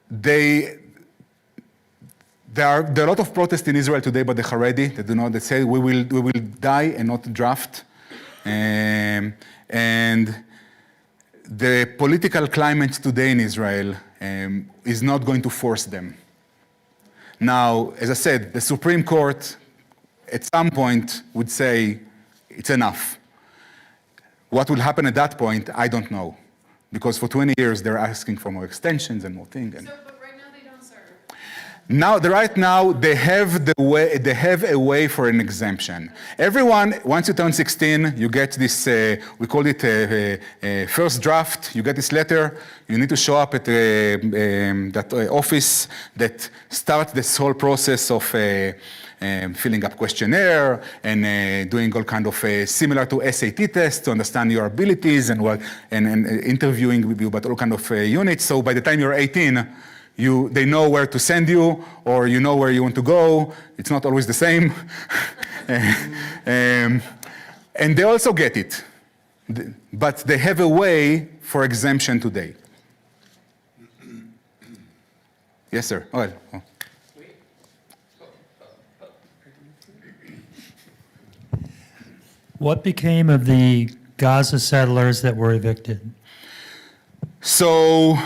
there are a lot of protests in Israel today by the Haredi that say we will die and not draft. And the political climate today in Israel is not going to force them. Now, as I said, the Supreme Court at some point would say it's enough. What will happen at that point, I don't know. Because for 20 years, they're asking for more extensions and more things. So, but right now they don't serve. Right now, they have a way for an exemption. Everyone, once you turn 16, you get this, we call it a first draft. You get this letter. You need to show up at that office that starts this whole process of filling up questionnaire and doing all kind of similar to SAT tests to understand your abilities and interviewing with you about all kind of units. So by the time you're 18, they know where to send you, or you know where you want to go. It's not always the same. And they also get it. But they have a way for exemption today. Yes, sir. Oh. What became of the Gaza settlers that were evicted? So,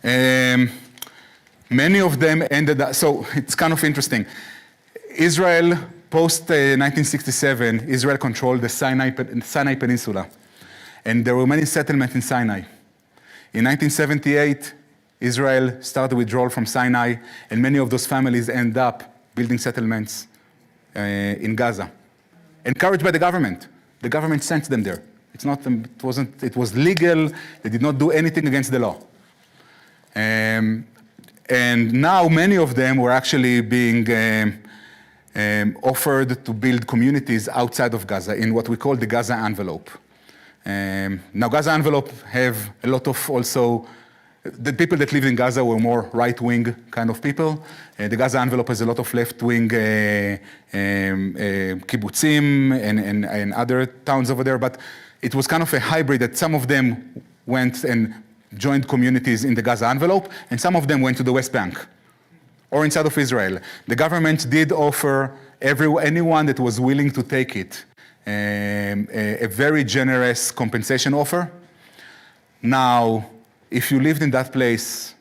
many of them ended up, so it's kind of interesting. Israel, post-1967, Israel controlled the Sinai Peninsula. And there were many settlements in Sinai. In 1978, Israel started withdrawal from Sinai, and many of those families end up building settlements in Gaza. Encouraged by the government. The government sent them there. It was legal. They did not do anything against the law. And now many of them were actually being offered to build communities outside of Gaza in what we call the Gaza envelope. Now Gaza envelope have a lot of also, the people that live in Gaza were more right-wing kind of people. The Gaza envelope has a lot of left-wing kibbutzim and other towns over there, but it was kind of a hybrid that some of them went and joined communities in the Gaza envelope, and some of them went to the West Bank or inside of Israel. The government did offer anyone that was willing to take it a very generous compensation offer. Now, if you lived in that place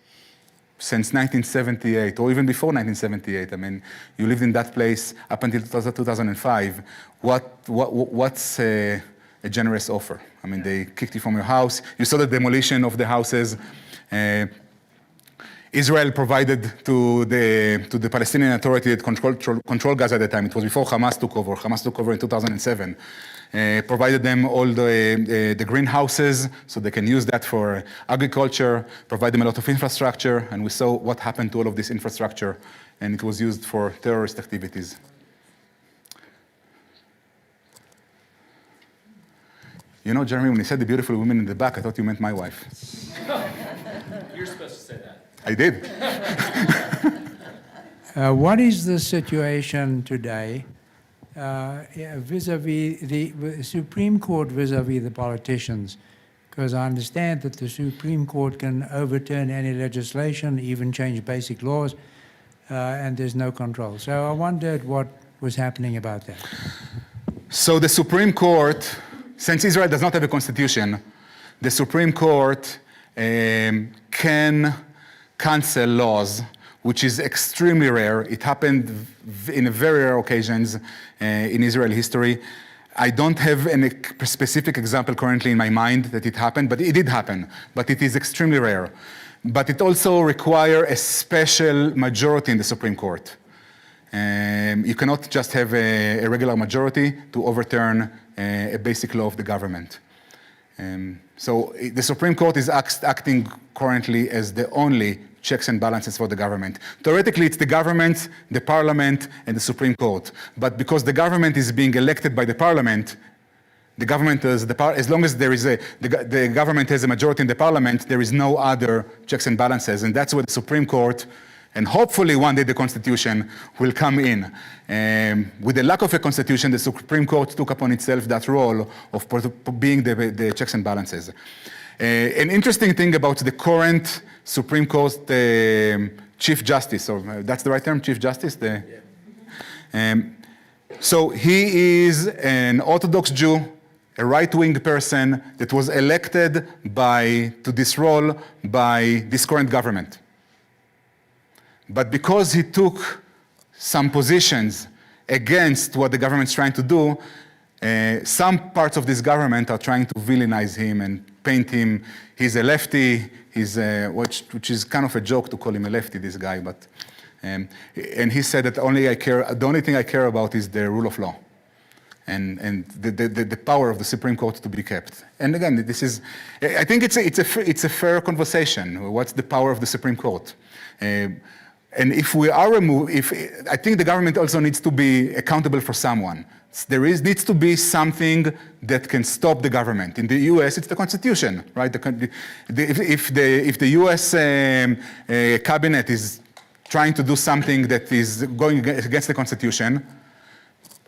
since 1978, or even before 1978, I mean, you lived in that place up until 2005, what's a generous offer? I mean, they kicked you from your house. You saw the demolition of the houses. Israel provided to the Palestinian Authority that controlled Gaza at the time. It was before Hamas took over. Hamas took over in 2007. Provided them all the greenhouses so they can use that for agriculture, provide them a lot of infrastructure, and we saw what happened to all of this infrastructure, and it was used for terrorist activities. You know, Jeremy, when you said the beautiful women in the back, I thought you meant my wife. You're supposed to say that. I did. What is the situation today vis-a-vis the Supreme Court vis-a-vis the politicians? Because I understand that the Supreme Court can overturn any legislation, even change basic laws, and there's no control. So I wondered what was happening about that. So the Supreme Court, since Israel does not have a constitution, the Supreme Court can cancel laws, which is extremely rare. It happened in very rare occasions in Israel history. I don't have any specific example currently in my mind that it happened, but it did happen. But it is extremely rare. But it also requires a special majority in the Supreme Court. You cannot just have a regular majority to overturn a basic law of the government. So the Supreme Court is acting currently as the only checks and balances for the government. Theoretically, it's the government, the parliament, and the Supreme Court. But because the government is being elected by the parliament, the government as long as there is the government has a majority in the parliament, there is no other checks and balances, and that's where the Supreme Court, and hopefully one day the Constitution will come in. With the lack of a Constitution, the Supreme Court took upon itself that role of being the checks and balances. An interesting thing about the current Supreme Court Chief Justice, or that's the right term, Chief Justice? So he is an Orthodox Jew, a right-wing person that was elected to this role by this current government. But because he took some positions against what the government's trying to do, some parts of this government are trying to villainize him and paint him. He's a lefty, which is kind of a joke to call him a lefty, this guy. But and he said that the only thing I care about is the rule of law, and the power of the Supreme Court to be kept. And again, I think it's a fair conversation. What's the power of the Supreme Court? And if we are removed, I think the government also needs to be accountable for someone. Needs to be something that can stop the government. In the U.S., it's the Constitution, right? If the U.S. cabinet is trying to do something that is going against the Constitution,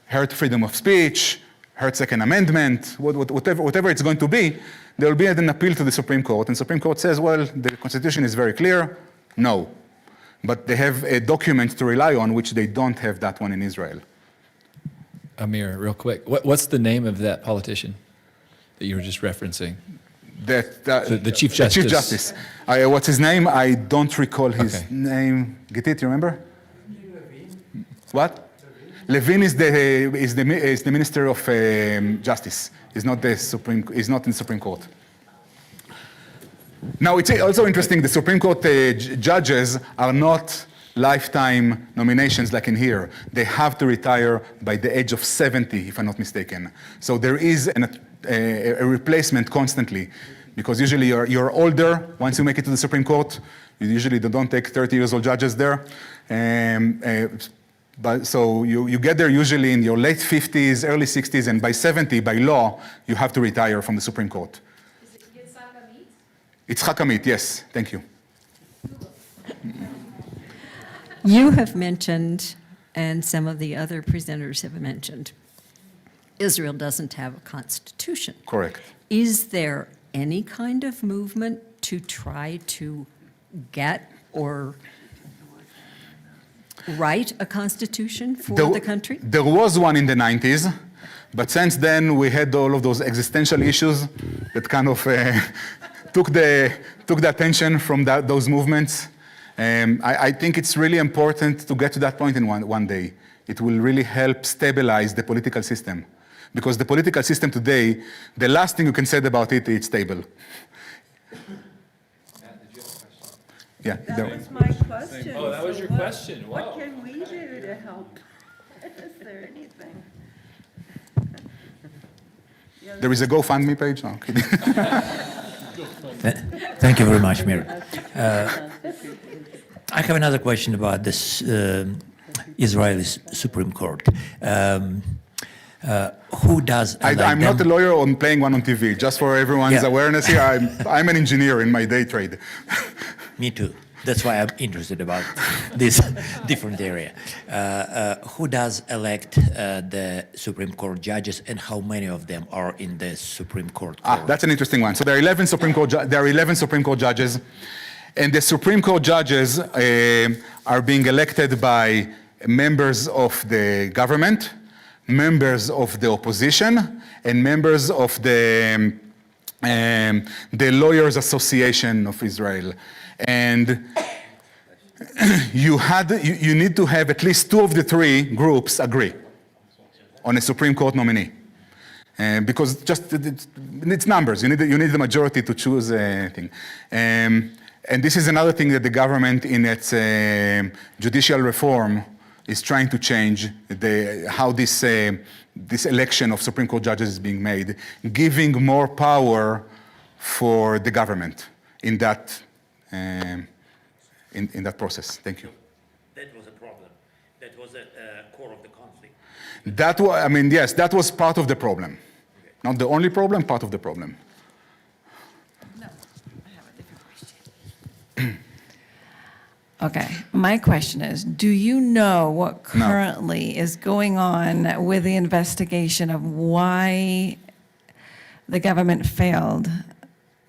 hurt freedom of speech, hurt Second Amendment, whatever it's going to be, there will be an appeal to the Supreme Court, and the Supreme Court says, well, the Constitution is very clear, no. But they have a document to rely on, which they don't have that one in Israel. Amir, real quick, what's the name of that politician that you were just referencing? The Chief Justice. The Chief Justice. What's his name? I don't recall his name. Gitit, you remember? What? Levin is the Minister of Justice. He's not in the Supreme Court. Now, it's also interesting, the Supreme Court judges are not lifetime nominations like in here. They have to retire by the age of 70, if I'm not mistaken. So there is a replacement constantly, because usually you're older once you make it to the Supreme Court. You usually don't take 30-year-old judges there. So you get there usually in your late 50s, early 60s, and by 70, by law, you have to retire from the Supreme Court. It's Hakamit, yes. Thank you. You have mentioned, and some of the other presenters have mentioned, Israel doesn't have a constitution. Correct. Is there any kind of movement to try to get or write a constitution for the country? There was one in the 90s, but since then we had all of those existential issues that kind of took the attention from those movements. I think it's really important to get to that point in one day. It will really help stabilize the political system. Because the political system today, the last thing you can say about it, it's stable. Yeah. That was my question. Oh, that was your question. Wow. What can we do to help? Is there anything? There is a GoFundMe page? No, kidding. Thank you very much, Amir. I have another question about this Israeli Supreme Court. Who does elect I'm not a them? lawyer on playing one on TV. Just for everyone's awareness here, I'm an engineer in my day trade. Me too. That's why I'm interested about this different area. Who does elect the Supreme Court judges, and how many of them are in the Supreme Court? That's an interesting one. So there are 11 Supreme Court judges, and the Supreme Court judges are being elected by members of the government, members of the opposition, and members of the Lawyers Association of Israel. And you need to have at least 2 of the 3 groups agree on a Supreme Court nominee. Because just it's numbers. You need the majority to choose a thing. And this is another thing that the government in its judicial reform is trying to change, how this election of Supreme Court judges is being made, giving more power for the government in that in that process. Thank you. That was a problem. That was a core of the conflict. That was, I mean, yes, that was part of the problem. Okay. Not the only problem, part of the problem. No, I have a different question. Okay, my question is, do you know what currently is going on with the investigation of why the government failed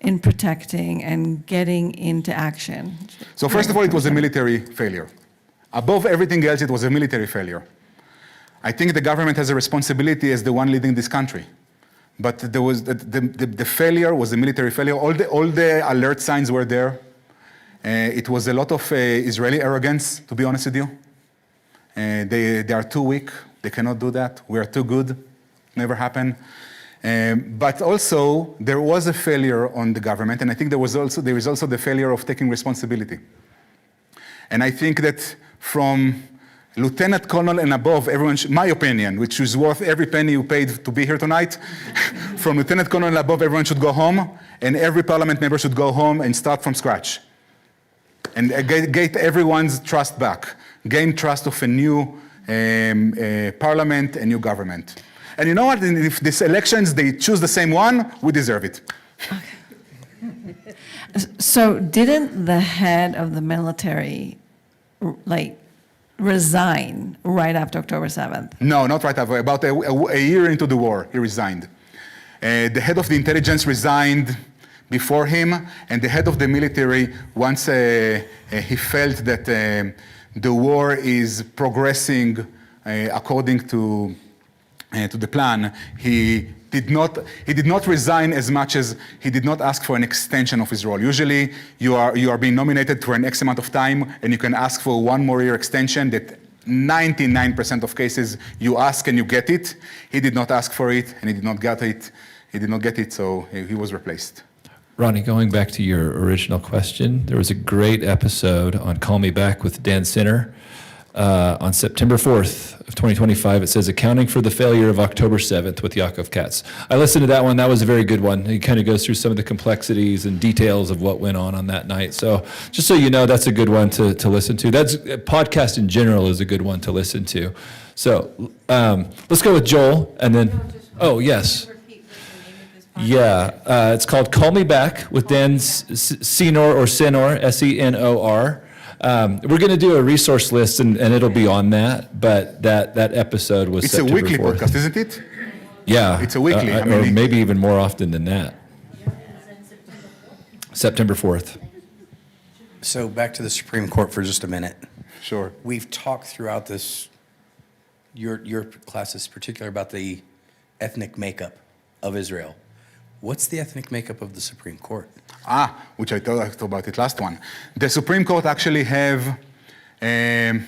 in protecting and getting into action? So first of all, it was a military failure. Above everything else, it was a military failure. I think the government has a responsibility as the one leading this country. but there was the failure was a military failure. All the alert signs were there. It was a lot of Israeli arrogance, to be honest with you. They are too weak. They cannot do that. We are too good. Never happened. But also, there was a failure on the government, and I think there is also the failure of taking responsibility. And I think that from Lieutenant Colonel and above, my opinion, which is worth every penny you paid to be here tonight, from Lieutenant Colonel and above, everyone should go home, and every parliament member should go home and start from scratch. And get everyone's trust back. Gain trust of a new parliament, a new government. And you know what? If these elections, they choose the same one, we deserve it. So didn't the head of the military, resign right after October 7th? No, not right after. About a year into the war, he resigned. The head of the intelligence resigned before him, and the head of the military, once he felt that the war is progressing according to the plan, he did not resign as much as he did not ask for an extension of his role. Usually, you are being nominated for an X amount of time, and you can ask for one more year extension. That 99% of cases you ask and you get it. He did not ask for it, and he did not get it. He did not get it, so he was replaced. Ronnie, going back to your original question, there was a great episode on Call Me Back with Dan Sinner on September 4th of 2025. It says, Accounting for the Failure of October 7th with Yaakov Katz. I listened to that one. That was a very good one. He kind of goes through some of the complexities and details of what went on that night. So just so you know, that's a good one to listen to. That's podcast in general is a good one to listen to. So let's go with Joel and then, oh, yes. Yeah, it's called Call Me Back with Dan Senor or Senor, S-E-N-O-R. We're going to do a resource list, and it'll be on that, but that episode was September 4th. It's a weekly podcast, isn't it? Yeah. It's a weekly. Or maybe even more often than that. September 4th. So back to the Supreme Court for just a minute. Sure. We've talked throughout this, your classes particular, about the ethnic makeup of Israel. What's the ethnic makeup of the Supreme Court? Which I talked about it last one. The Supreme Court actually have, there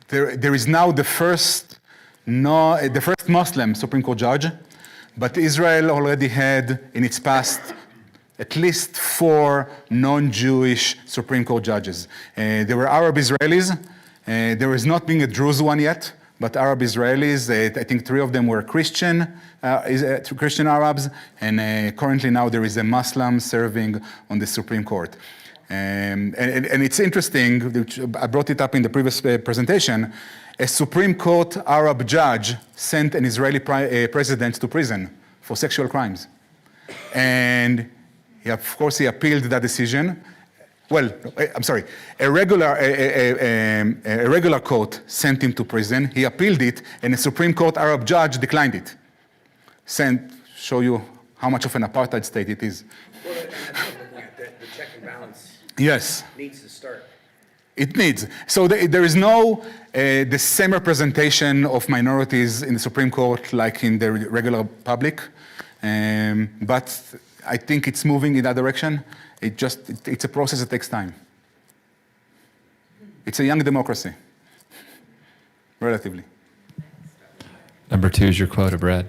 is now the first Muslim Supreme Court judge, but Israel already had in its past at least 4 non-Jewish Supreme Court judges. There were Arab Israelis. There is not being a Druze one yet, but Arab Israelis, I think 3 of them were Christian Arabs, and currently now there is a Muslim serving on the Supreme Court. And it's interesting, I brought it up in the previous presentation, a Supreme Court Arab judge sent an Israeli president to prison for sexual crimes. And of course he appealed that decision. Well, I'm sorry, a regular court sent him to prison. He appealed it, and a Supreme Court Arab judge declined it. Show you how much of an apartheid state it is. Well, I think the check and balance needs to start. It needs. So there is no the same representation of minorities in the Supreme Court like in the regular public, but I think it's moving in that direction. It's a process that takes time. It's a young democracy, relatively. Number 2 is your quota, Brad.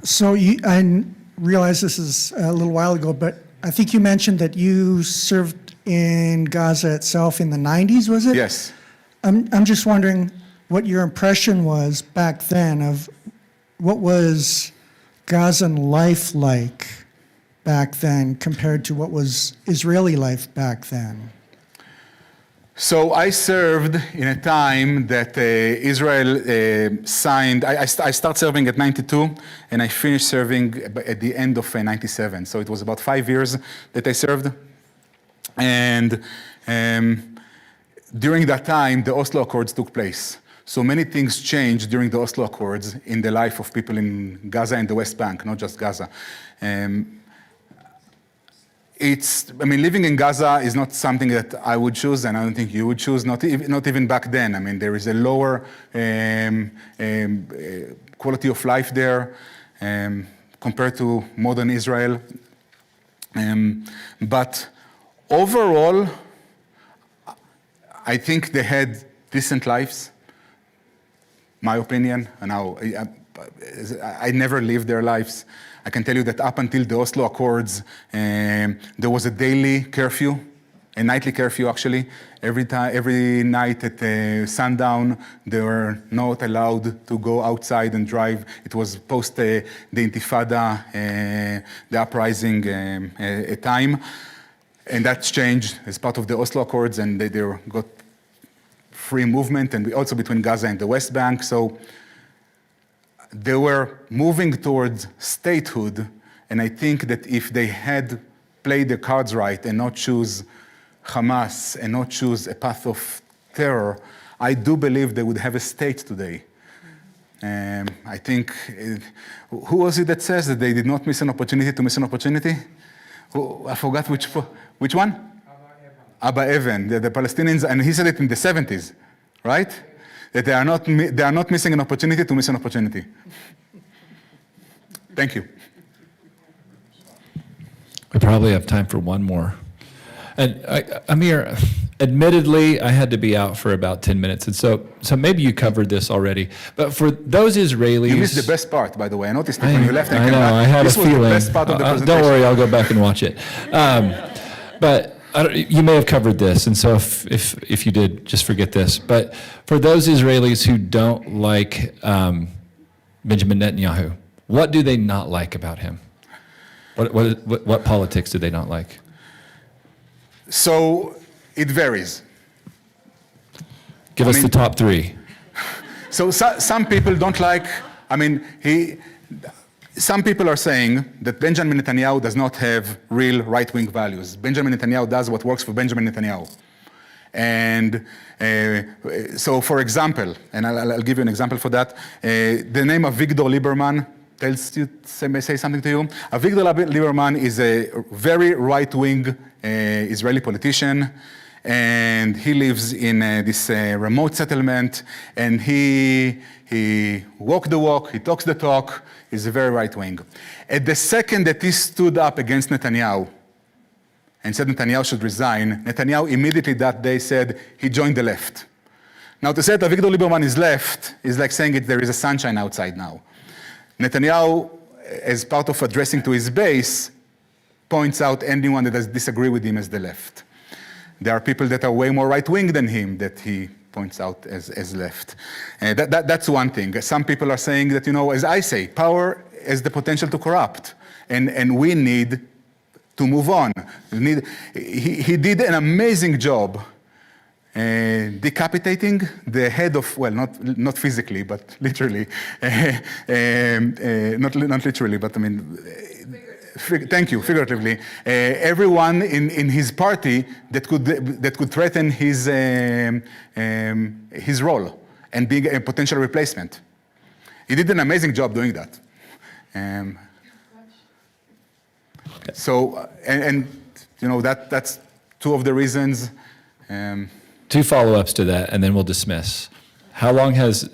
So I realize this is a little while ago, but I think you mentioned that you served in Gaza itself in the 90s, was it? Yes. I'm just wondering what your impression was back then of what was Gazan life like back then compared to what was Israeli life back then? So I served in a time that Israel signed, I started serving at 92, and I finished serving at the end of 97. So it was about 5 years that I served. And during that time, the Oslo Accords took place. So many things changed during the Oslo Accords in the life of people in Gaza and the West Bank, not just Gaza. I mean, living in Gaza is not something that I would choose, and I don't think you would choose, not even back then. I mean, there is a lower quality of life there compared to modern Israel. But overall, I think they had decent lives, my opinion. And now, I never lived their lives. I can tell you that up until the Oslo Accords, there was a daily curfew, a nightly curfew actually. Every night at sundown, they were not allowed to go outside and drive. It was post the Intifada, the uprising time. And that's changed as part of the Oslo Accords, and they got free movement, and also between Gaza and the West Bank. So they were moving towards statehood, and I think that if they had played the cards right and not choose Hamas and not choose a path of terror, I do believe they would have a state today. I think, who was it that says that they did not miss an opportunity to miss an opportunity? I forgot which one? Abba Evan, the Palestinians, and he said it in the 70s, right? That they are not missing an opportunity to miss an opportunity. Thank you. We probably have time for one more. And Amir, admittedly, I had to be out for about 10 minutes, and so maybe you covered this already. But for those Israelis, you missed the best part, by the way. I noticed it when you left. I know. I had a feeling. This was the best part of the presentation. Don't worry, I'll go back and watch it. But you may have covered this, and so if you did, just forget this. But for those Israelis who don't like Benjamin Netanyahu, what do they not like about him? What politics do they not like? So it varies. Give us the top three. So some people don't like, some people are saying that Benjamin Netanyahu does not have real right-wing values. Benjamin Netanyahu does what works for Benjamin Netanyahu. And so, for example, and I'll give you an example for that, the name of Avigdor Lieberman say something to you. Avigdor Lieberman is a very right-wing Israeli politician, and he lives in this remote settlement, and he walks the walk, he talks the talk. He's a very right-wing. At the second that he stood up against Netanyahu and said Netanyahu should resign, Netanyahu immediately that day said he joined the left. Now, to say that Avigdor Lieberman is left is like saying there is a sunshine outside now. Netanyahu, as part of addressing to his base, points out anyone that does disagree with him as the left. There are people that are way more right-wing than him that he points out as left. That's one thing. Some people are saying that, as I say, power has the potential to corrupt, and we need to move on. He did an amazing job decapitating the head of, well, not physically, but literally. Not literally, but thank you, figuratively. Everyone in his party that could threaten his role and being a potential replacement. He did an amazing job doing that. So, that's two of the reasons. Two follow-ups to that, and then we'll dismiss. How long has,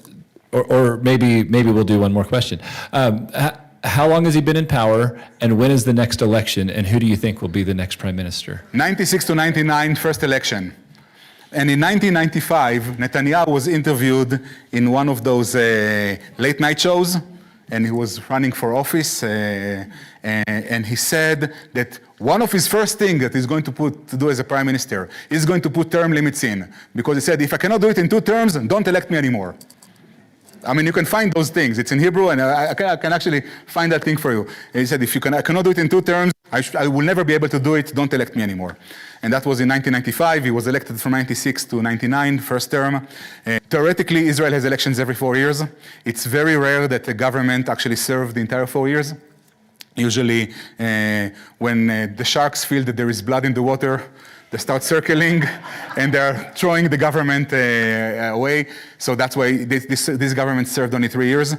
or maybe we'll do one more question. How long has he been in power, and when is the next election, and who do you think will be the next prime minister? 96 to 99, first election. And in 1995, Netanyahu was interviewed in one of those late night shows, and he was running for office, and he said that one of his first things that he's going to do as a prime minister is going to put term limits in, because he said, if I cannot do it in 2 terms, don't elect me anymore. You can find those things. It's in Hebrew, and I can actually find that thing for you. And he said, if I cannot do it in 2 terms, I will never be able to do it. Don't elect me anymore. And that was in 1995. He was elected from 96 to 99, first term. Theoretically, Israel has elections every 4 years. It's very rare that the government actually served the entire 4 years. Usually, when the sharks feel that there is blood in the water, they start circling, and they're throwing the government away. So that's why this government served only 3 years.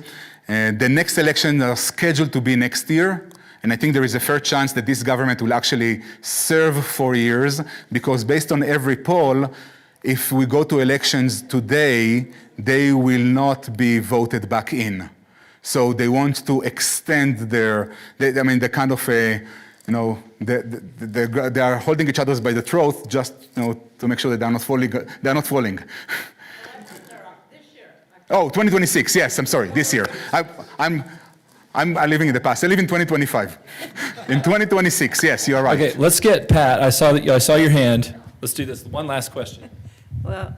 The next elections are scheduled to be next year, And I think there is a fair chance that this government will actually serve 4 years, because based on every poll, if we go to elections today, they will not be voted back in. So they want to extend their, the kind of they are holding each other by the throat just to make sure that they're not falling. They're not falling. Oh, 2026. Yes, I'm sorry. This year. I'm living in the past. I live in 2025. In 2026. Yes, you're right. Okay, let's get Pat. I saw your hand. Let's do this. One last question. Well,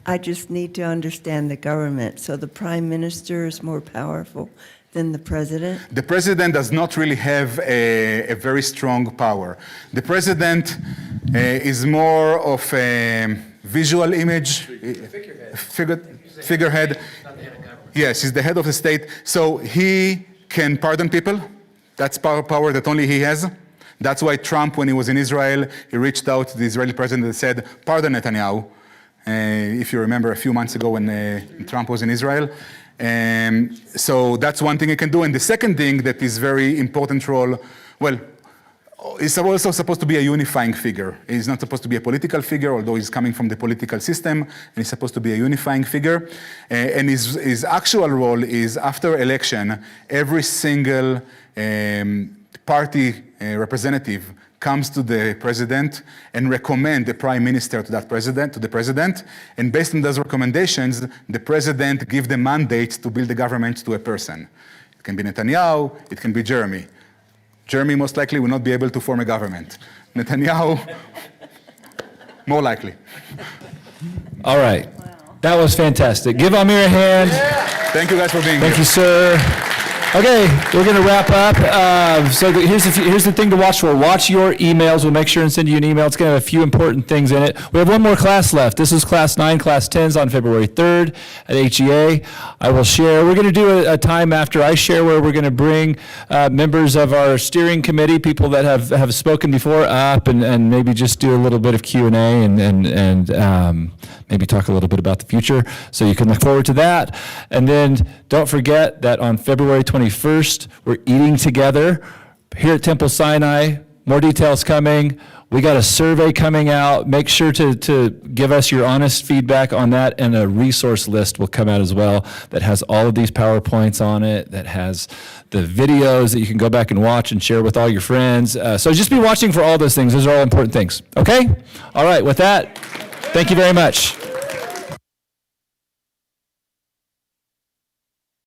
I just need to understand the government. So the prime minister is more powerful than the president? The president does not really have a very strong power. The president is more of a visual image, figurehead. Yes, he's the head of the state. So he can pardon people. That's power that only he has. That's why Trump, when he was in Israel, he reached out to the Israeli president and said, pardon Netanyahu. If you remember a few months ago when Trump was in Israel. So that's one thing he can do. And the second thing that is very important role, well, he's also supposed to be a unifying figure. He's not supposed to be a political figure, although he's coming from the political system, and he's supposed to be a unifying figure. And his actual role is, after election, every single party representative comes to the president and recommend the prime minister to the president, and based on those recommendations, the president gives the mandate to build the government to a person. It can be Netanyahu, it can be Jeremy. Jeremy most likely will not be able to form a government. Netanyahu, more likely. All right. That was fantastic. Give Amir a hand. Thank you guys for being here. Thank you, sir. Okay, we're going to wrap up. Here's the thing to watch for. Watch your emails. We'll make sure and send you an email. It's going to have a few important things in it. We have one more class left. This is Class 9, Class 10s on February 3rd at HEA. I will share. We're going to do a time after I share where we're going to bring members of our steering committee, people that have spoken before, up and maybe just do a little bit of Q&A and maybe talk a little bit about the future. So you can look forward to that. And then don't forget that on February 21st, we're eating together here at Temple Sinai. More details coming. We got a survey coming out. Make sure to give us your honest feedback on that, and a resource list will come out as well that has all of these PowerPoints on it, that has the videos that you can go back and watch and share with all your friends. So just be watching for all those things. Those are all important things. Okay? All right, with that, thank you very much.